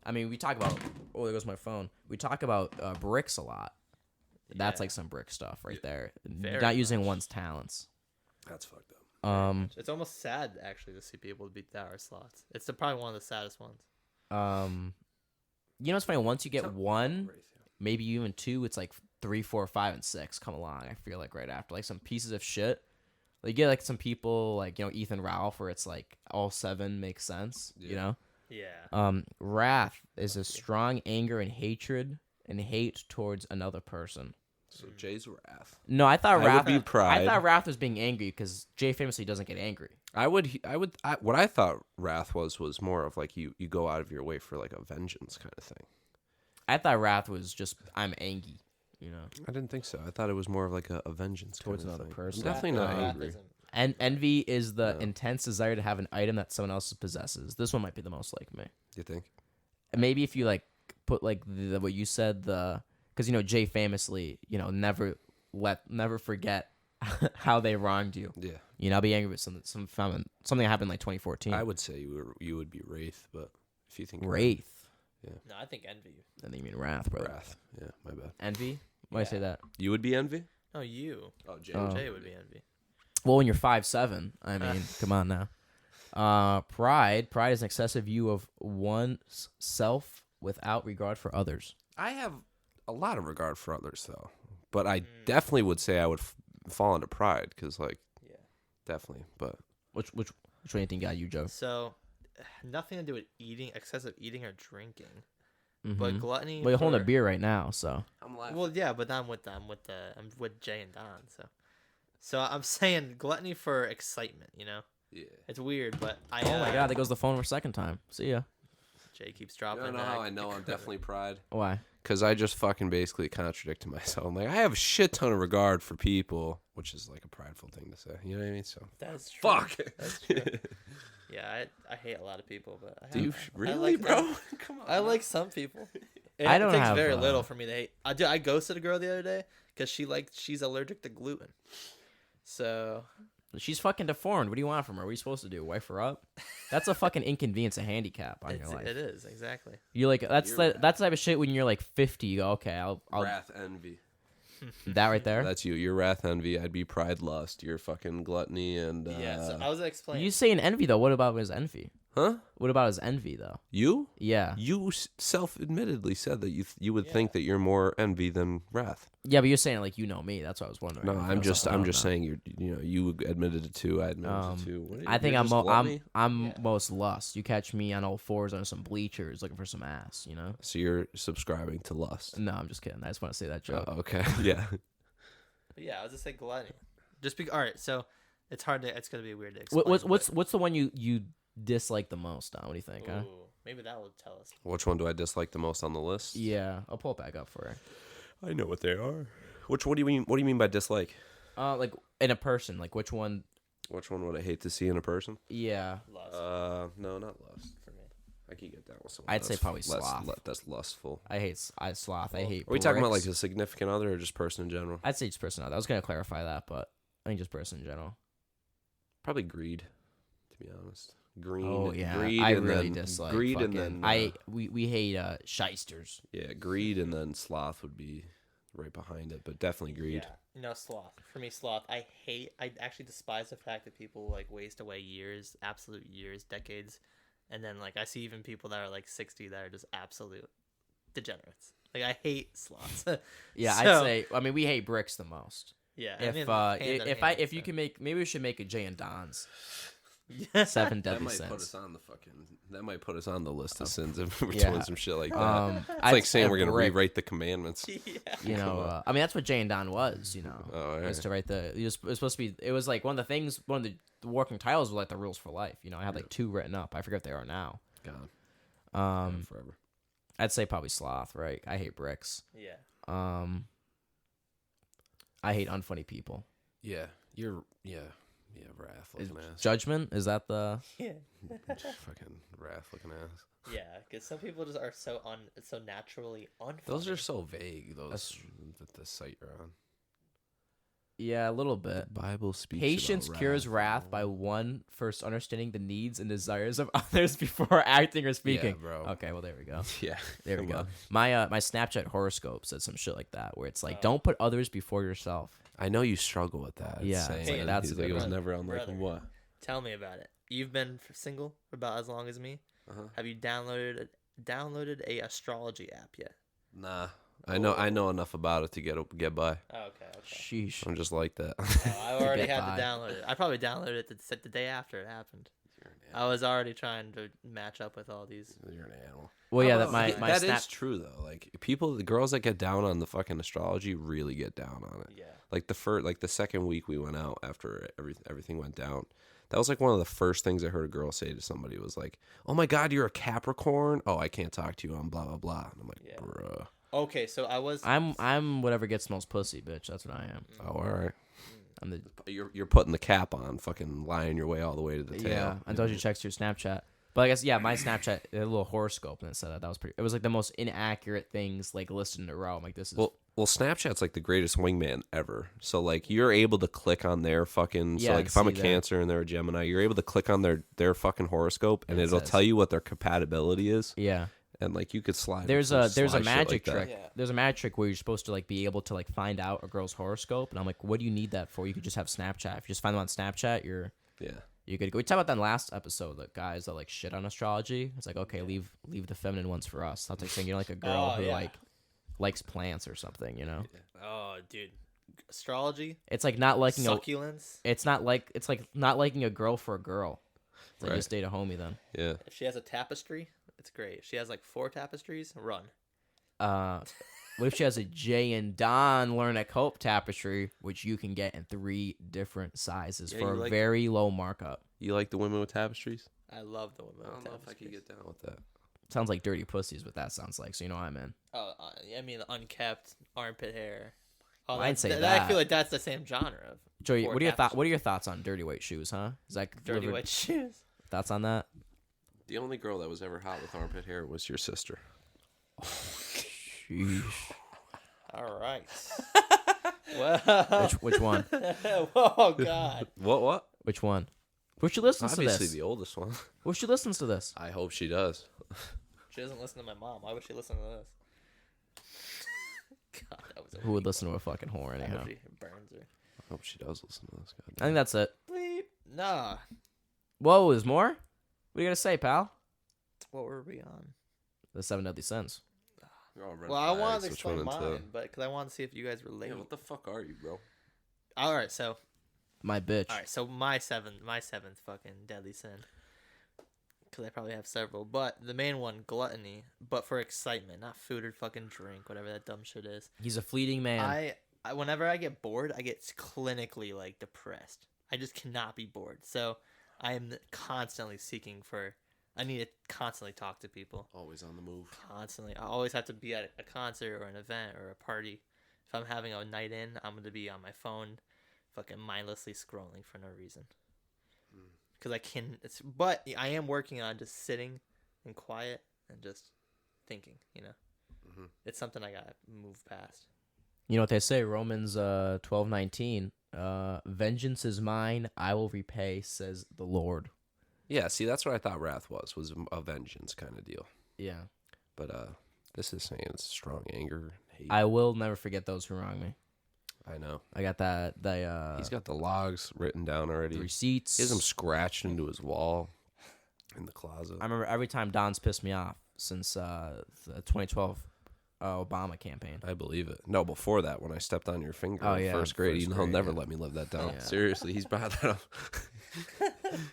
I mean, we talk about there goes my phone. We talk about bricks a lot. That's Yeah. like some brick stuff right there. Very Not using much. one's talents. That's fucked up. It's almost sad actually to see people beat that are slots. It's probably one of the saddest ones. It's funny. Once you get one, maybe even 2, it's like 3, 4, 5, and 6 come along. I feel like right after, like some pieces of shit. Like you get like some people like Ethan Ralph, where it's like all 7 makes sense. Yeah. Yeah. Wrath is a strong anger and hatred and hate towards another person. So Jay's wrath. No, I thought I would Wrath. be pride. I thought Wrath was being angry because Jay famously doesn't get angry. What I thought wrath was more of like you go out of your way for like a vengeance kind of thing. I thought Wrath was just I'm angry. You know. I didn't think so. I thought it was more of like a vengeance Towards kind of another thing. person. I'm definitely not Wrath angry. isn't- And envy is the intense desire to have an item that someone else possesses. This one might be the most like me. You think? And maybe if you like put like what you said, because Jay famously never forget how they wronged you. Yeah. I'll be angry with something happened like 2014. I would say you would be wraith, but if you think Wraith. No, I think envy. I think you mean wrath, bro. wrath, yeah, my bad. Envy. Why I say that? You would be envy. No, you. Oh, Jay. Oh. Jay would be envy. Well, when you're 5'7", I mean, come on now. Pride. Pride is an excessive view of one's self without regard for others. I have a lot of regard for others, though, but I definitely would say I would fall into pride because, like, Yeah. definitely. But Which one do you think got you, Joe? So, nothing to do with eating, excessive eating or drinking, Mm-hmm. but gluttony. Well, you're holding a for- beer right now, so. I'm laughing. Well, yeah, but I'm with Jay and Don, so I'm saying gluttony for excitement. Yeah. It's weird, but I. Oh my God, there goes the phone for a second time. See ya. Jay keeps You dropping. don't know that. how I know I'm definitely pride. Why? Because I just fucking basically contradicted myself. I'm like, I have a shit ton of regard for people, which is like a prideful thing to say. You know what I mean? So That's true. fuck. That's true. Yeah, I hate a lot of people, but I Do you have- I really, like bro? them. Come on. I like some people. I don't It takes have, very little for me to hate. I ghosted a girl the other day because she's allergic to gluten. So She's fucking deformed. What do you want from her? What are you supposed to do? Wife her up? That's a fucking inconvenience, a handicap on your life. it is exactly. You're like that's the type of shit when you're like 50. You go, okay, I'll Wrath, envy. that right there. That's you. You're wrath, envy. I'd be pride, lust. You're fucking gluttony and. Yeah. So I was explaining. You saying envy though? What about his envy? Huh? What about his envy though? You? Yeah, You self-admittedly said that you would think that you're more envy than wrath. yeah, but you're saying like me. That's what I was wondering. No, If I'm it was just something else. saying you admitted it too. I admitted it too. What are you- I think you're I'm just gluttony? I'm most lust. You catch me on all fours on some bleachers looking for some ass. So you're subscribing to lust. No, I'm just kidding. I just want to say that joke. Oh, okay. Yeah. But yeah, I was just saying gluttony. All right. So it's gonna be weird to explain. What's the one you dislike the most, Don? What do you think? Huh? Ooh, maybe that will tell us. Which one do I dislike the most on the list? Yeah, I'll pull it back up for her. I know what they are. What do you mean? What do you mean by dislike? Like in a person, like which one? Which one would I hate to see in a person? Yeah, Lust No, not lust. for me. I can get that with someone. I'd say probably sloth. That's lustful. I hate sloth. I hate. Are we talking about like bricks. a significant other or just person in general? I'd say just person. I was gonna clarify that, but I think just person in general. Probably greed, to be honest. Greed. Oh yeah, greed I and really then dislike. greed fucking, and then we hate shysters. yeah, greed and then sloth would be right behind it, but definitely greed. Yeah. Sloth. For me, sloth. I actually despise the fact that people like waste away years, absolute years, decades, and then like I see even people that are like 60 that are just absolute degenerates. Like I hate sloths. Yeah, I'd So- say. I mean, we hate bricks the most. Yeah. If if you can make, maybe we should make a Jay and Don's 7 That deadly might put us sins. on the fucking. That might put us on the list of sins if we're Yeah. doing some shit like that. It's I'd like saying say we're gonna brick. rewrite the commandments. yeah. I mean, that's what Jay and Don was. Oh, yeah. Was to write it was supposed to be. It was like one of the working titles was like the rules for life. I had like 2 written up. I forget what they are now. God. Forever. I'd say probably sloth. Right? I hate bricks. Yeah. I hate unfunny people. Yeah. Wrath looking ass. Judgment is that the? Yeah. Fucking wrath looking ass. Yeah, because some people just are so naturally unfunny. Those are so vague. Those the site you're on. Yeah, a little bit. Bible speaks. Patience about cures wrath by one first understanding the needs and desires of others before acting or speaking. Yeah, bro. Okay, well there we go. Yeah. There we Come go. on. My Snapchat horoscope said some shit like that, where it's like, don't put others before yourself. I know you struggle with that. Yeah, saying it's like, that. that's He's a like good it was one. never on like Brother. what? Tell me about it. You've been single for about as long as me. Uh-huh. Have you downloaded a astrology app yet? Nah. I know enough about it to get by. Oh, okay. Sheesh. I'm just like that. I already Get had by. to download it. I probably downloaded it the day after it happened. I was already trying to match up with all these. You're an animal. Well, yeah, Oh, that my yeah. my That snap. is true though. Like the girls that get down on the fucking astrology really get down on it. Yeah. Like the second week we went out after everything went down, that was like one of the first things I heard a girl say to somebody was like, "Oh my God, you're a Capricorn. Oh, I can't talk to you on blah blah blah." And I'm like, Yeah. "Bruh." Okay, so I'm whatever gets the most pussy, bitch. That's what I am. Oh, all right. I'm the You're putting the cap on, fucking lying your way all the way to the tail. yeah. Until she checks your Snapchat. But I guess my Snapchat a little horoscope and it said that was pretty. It was like the most inaccurate things like listed in a row. I'm like, this is Well, Snapchat's like the greatest wingman ever. So like you're able to click on their fucking. Yeah, So like and if I'm a see that. Cancer and they're a Gemini, you're able to click on their fucking horoscope and And it it'll says- tell you what their compatibility is. yeah. And like you could slide. There's some a sly shit magic like that. trick. Yeah. There's a magic trick where you're supposed to like be able to like find out a girl's horoscope, and I'm like, what do you need that for? You could just have Snapchat. If you just find them on Snapchat, you're Yeah. good to go. We talked about that in the last episode. That guys that like shit on astrology. It's like okay, leave the feminine ones for us. That's like saying you're like a girl Oh, who yeah. like likes plants or something. You know, Oh, dude, astrology, it's like not liking a. succulents. It's like not liking a girl for a girl. It's like Right. just date a homie then. Yeah. If she has a tapestry, it's great. If she has like 4 tapestries, run. What if she has a Jay and Don Learn to Cope tapestry, which you can get in 3 different sizes Yeah, for you a like- very low markup? You like the women with tapestries? I love the women. I don't with know if I tapestries. could get down with that. Sounds like dirty pussies, but that sounds like, so you know I'm in. Oh, I mean unkept armpit hair. Oh, I'd say I that. feel like that's the same genre of Joey, 4 what tapestries. are your thoughts on dirty white shoes, huh? Is that Dirty delivered- white shoes. thoughts on that? The only girl that was ever hot with armpit hair was your sister. Sheesh. All right. Well, Which one? oh God. What? Which one? What she listens Obviously to this? the oldest one. What she listens to this? I hope she does. She doesn't listen to my mom. Why would she listen to this? God, that was a Who would weak listen to a fucking whore one. I anyhow? hope she burns her. I hope she does listen to this. I think that's it. Bleep. Nah. Whoa, is more? What are you gonna say, pal? What were we on? The 7 deadly sins. Well, I wanted to explain mine, but because I wanted to see if you guys relate. Yeah, what the fuck are you, bro? All right, so My bitch. so my seventh fucking deadly sin. Because I probably have several, but the main one, gluttony, but for excitement, not food or fucking drink, whatever that dumb shit is. He's a fleeting man. I whenever I get bored, I get clinically like depressed. I just cannot be bored, so I am constantly seeking for. I need to constantly talk to people. Always on the move. Constantly, I always have to be at a concert or an event or a party. If I'm having a night in, I'm gonna be on my phone, fucking mindlessly scrolling for no reason. Because I can. But I am working on just sitting and quiet and just thinking. You know, it's something I gotta move past. You know what they say, Romans 12:19. Vengeance is mine, I will repay, says the Lord. Yeah, see, that's what I thought wrath was a vengeance kind of deal. Yeah. But this is saying it's strong anger, hate. I will never forget those who wrong me. I know. I got that. He's got the logs written down already. the receipts. He has them scratched into his wall in the closet. I remember every time Don's pissed me off since the 2012 Obama campaign. I believe it. No, before that, when I stepped on your finger Oh, in yeah, first grade, first he'll grade, never yeah. let me live that down. Yeah. Seriously, he's brought that up.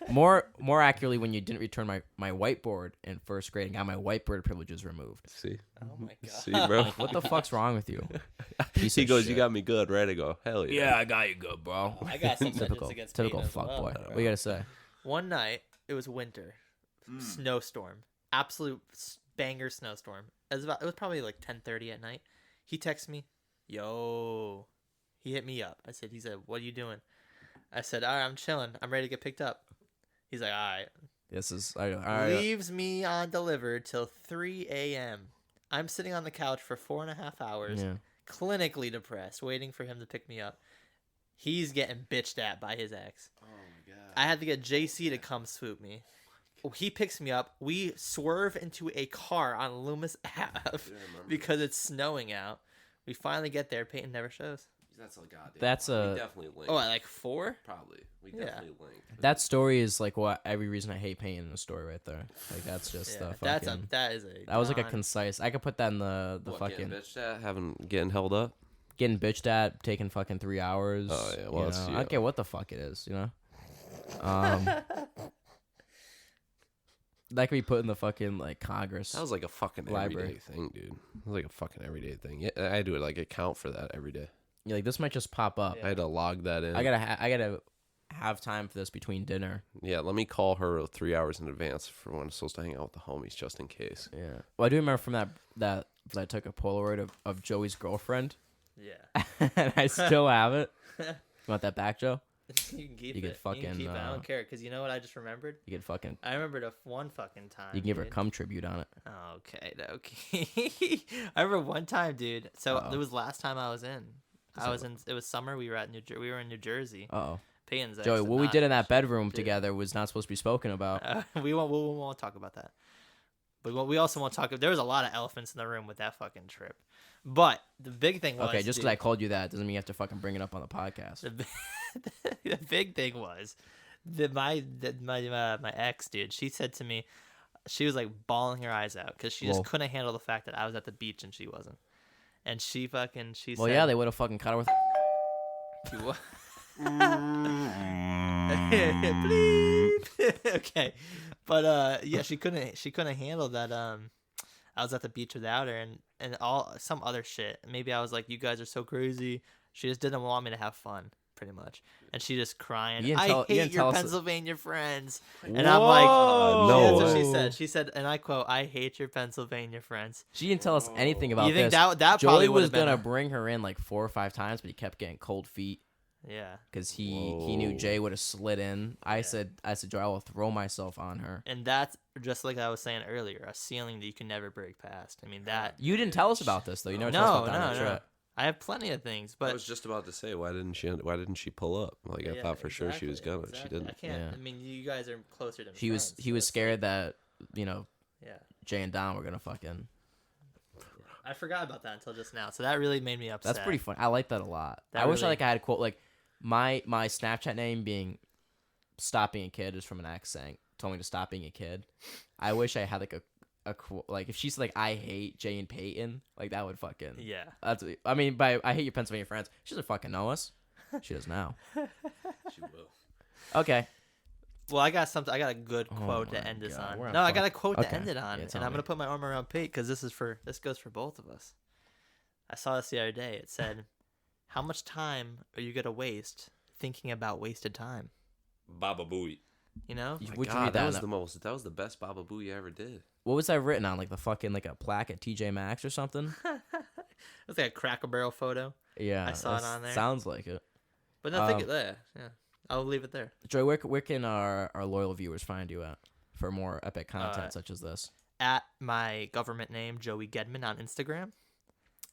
More accurately, when you didn't return my whiteboard in first grade and got my whiteboard privileges removed. See? Oh my god. See, bro? What the fuck's wrong with you? Piece He of goes, shit. you got me good, right? I go, hell yeah. I got you good, bro. I got some typical, vengeance against typical Peyton as fuck well. boy. What you gotta say? One night, it was winter, snowstorm, absolute banger snowstorm. It was probably like 10:30 at night. He texts me, "Yo," he hit me up. He said, "What are you doing?" I said, "All right, I'm chilling. I'm ready to get picked up." He's like, "All right." This is all right. Leaves me undelivered till 3 a.m. I'm sitting on the couch for 4.5 hours, Yeah. clinically depressed, waiting for him to pick me up. He's getting bitched at by his ex. Oh, my God. I had to get JC to come swoop me. He picks me up. We swerve into a car on Loomis Ave because it's snowing out. We finally get there. Peyton never shows. That's a goddamn. That's lie. a- We definitely linked. Oh, at like 4? Probably. We Yeah. definitely linked. That story is like what every reason I hate pain in the story right there. Like that's just Yeah, the fucking. that is a. That was like a non- concise. I could put that in the What, fucking getting bitched at, getting held up? getting bitched at, taking fucking 3 hours. Oh, yeah, well, you it's- know? I yeah. don't care what the fuck it is, you know. That could be put in the fucking like Congress. That was like a fucking Library. everyday thing, dude. It was like a fucking everyday thing. Yeah, I do it like account for that every day. You're like, this might just pop up. I had to log that in. I gotta have time for this between dinner. Yeah, let me call her 3 hours in advance for when I'm supposed to hang out with the homies, just in case. Yeah. Well, I do remember from that I took a Polaroid of Joey's girlfriend, Yeah. and I still have it. You want that back, Joe? You can keep You it. could fucking, you can keep it. I don't care. Because you know what I just remembered? You could fucking. I remembered one fucking time. You can give her a dude. cum tribute on it. Okay. I remember one time, dude. So Uh-oh. it was last time I was in. It was summer. We were at we were in New Jersey. Uh-oh. Peyton's ex, Joey, and what we not- did in that bedroom Dude. together was not supposed to be spoken about. we won't talk about that. But we also won't talk. There was a lot of elephants in the room with that fucking trip. But the big thing was Okay, just because I called you that doesn't mean you have to fucking bring it up on the podcast. the big thing was that my ex, dude. She said to me, she was like bawling her eyes out because she just Whoa. couldn't handle the fact that I was at the beach and she wasn't. And she Well, said, yeah, they would have fucking cut her with. Bleep. Okay, but yeah, she couldn't handle that. I was at the beach without her and all some other shit. Maybe I was like, you guys are so crazy. She just didn't want me to have fun, pretty much. And she just crying. You didn't I tell- you hate didn't your tell us- Pennsylvania friends. And I'm like, no that's what she way. said. She said, and I quote, I hate your Pennsylvania friends. She didn't tell us anything about You think this. that Joey probably was would've been gonna a- bring her in like 4 or 5 times, but he kept getting cold feet Yeah. because he knew Whoa. Jay would have slid in. I said, Joey, I will throw myself on her. And that's just like I was saying earlier, a ceiling that you can never break past. I mean, that. You didn't tell us about this though. You never told us No, about that on no, the no. trip. I have plenty of things, but I was just about to say, why didn't she pull up? Like I Yeah, thought for sure she was exactly, gonna. She exactly. didn't. I can't. Yeah. I mean, you guys are closer to me. He was scared that Yeah. Jay and Don were gonna fucking. I forgot about that until just now. So that really made me upset. That's pretty fun. I like that a lot. That I wish really- I had a quote like my Snapchat name being "Stop Being a Kid" is from an ex saying told me to stop being a kid. I wish I had like a quote like if she's like I hate Jay and Peyton, like that would fucking Yeah. That's I mean by I hate your Pennsylvania friends. She doesn't fucking know us. She does now. She will. Okay. Well, I got something. I got a good Oh quote my to end this God, on. we're on No, I fuck- got a quote to Okay. end it on, Yeah, and tell I'm me. gonna put my arm around Pete because this goes for both of us. I saw this the other day. It said, "How much time are you gonna waste thinking about wasted time?" Baba Booey. You know? Would you God, read that was in a- that was the best Baba Booey I ever did. What was that written on? Like the fucking like a plaque at TJ Maxx or something? It's like a Cracker Barrel photo. Yeah. I saw it that's- on there. Sounds like it. But no, think it there. Yeah, I'll leave it there. Joy, where can our loyal viewers find you at for more epic content Uh, such as this? At my government name, Joey Gedman on Instagram.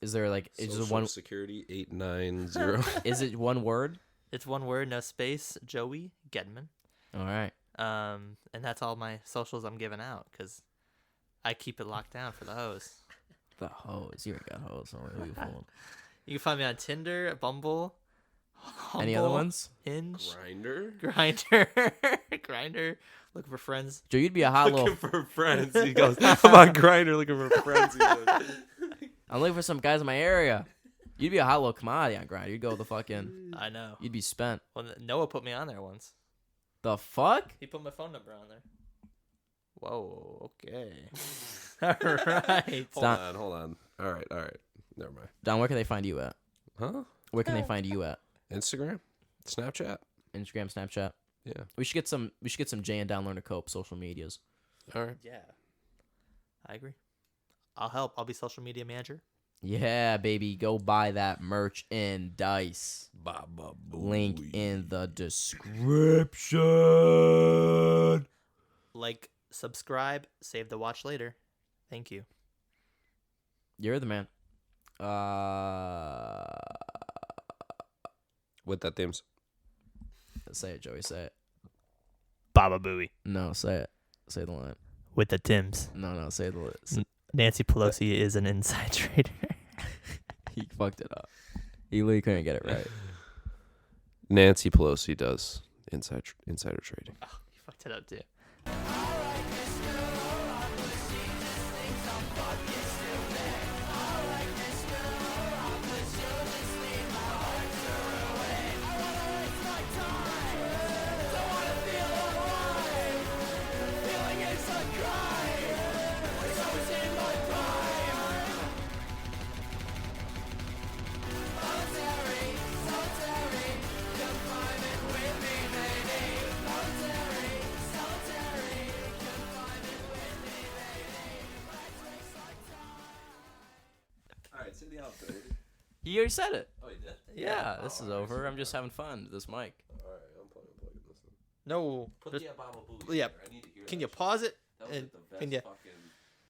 Is there like is it Social one Security 890. is it one word? It's one word, no space. Joey Gedman. All right. And that's all my socials I'm giving out because I keep it locked down for the hoes. The hose. You already got hose. Who you fooling? You can find me on Tinder, Bumble, Any other Humble, ones? Hinge, Grinder. Grinder, looking for friends. Joe, you'd be a hot Looking little. for friends. He goes, I'm on Grinder looking for friends. He goes, I'm looking for some guys in my area. You'd be a hot little commodity on Grindr. You'd go the fucking. I know. You'd be spent. Well, Noah put me on there once. The fuck? He put my phone number on there. Whoa. Okay. All right. hold on. All right. Never mind. Don, where can they find you at? Huh? Where can they find you at? Instagram? Snapchat? Instagram, Snapchat. Yeah. We should get some Jay and Don Learn to Cope social medias. All right. Yeah. I agree. I'll help. I'll be social media manager. Yeah, baby. Go buy that merch in Dice. Baba Link Booey. in the description. Like, subscribe, save the watch later. Thank you. You're the man. With that themes. Say it, Joey. Say it. Baba Booey. No, say it. Say the line. With the Tims. No, say the line. Nancy Pelosi is an inside trader. He fucked it up. He literally couldn't get it right. Nancy Pelosi does insider trading. Oh, you fucked it up too. Feeling it's a crime. the outro. He already said it. Oh, you did? Yeah, this Oh, is alright, over. so I'm just having fun with this mic. All right, I'm plugging this in. No. Put Just- the Baba Booey. yeah. I need to hear Can that you shit. pause it? That was And like the best can you fucking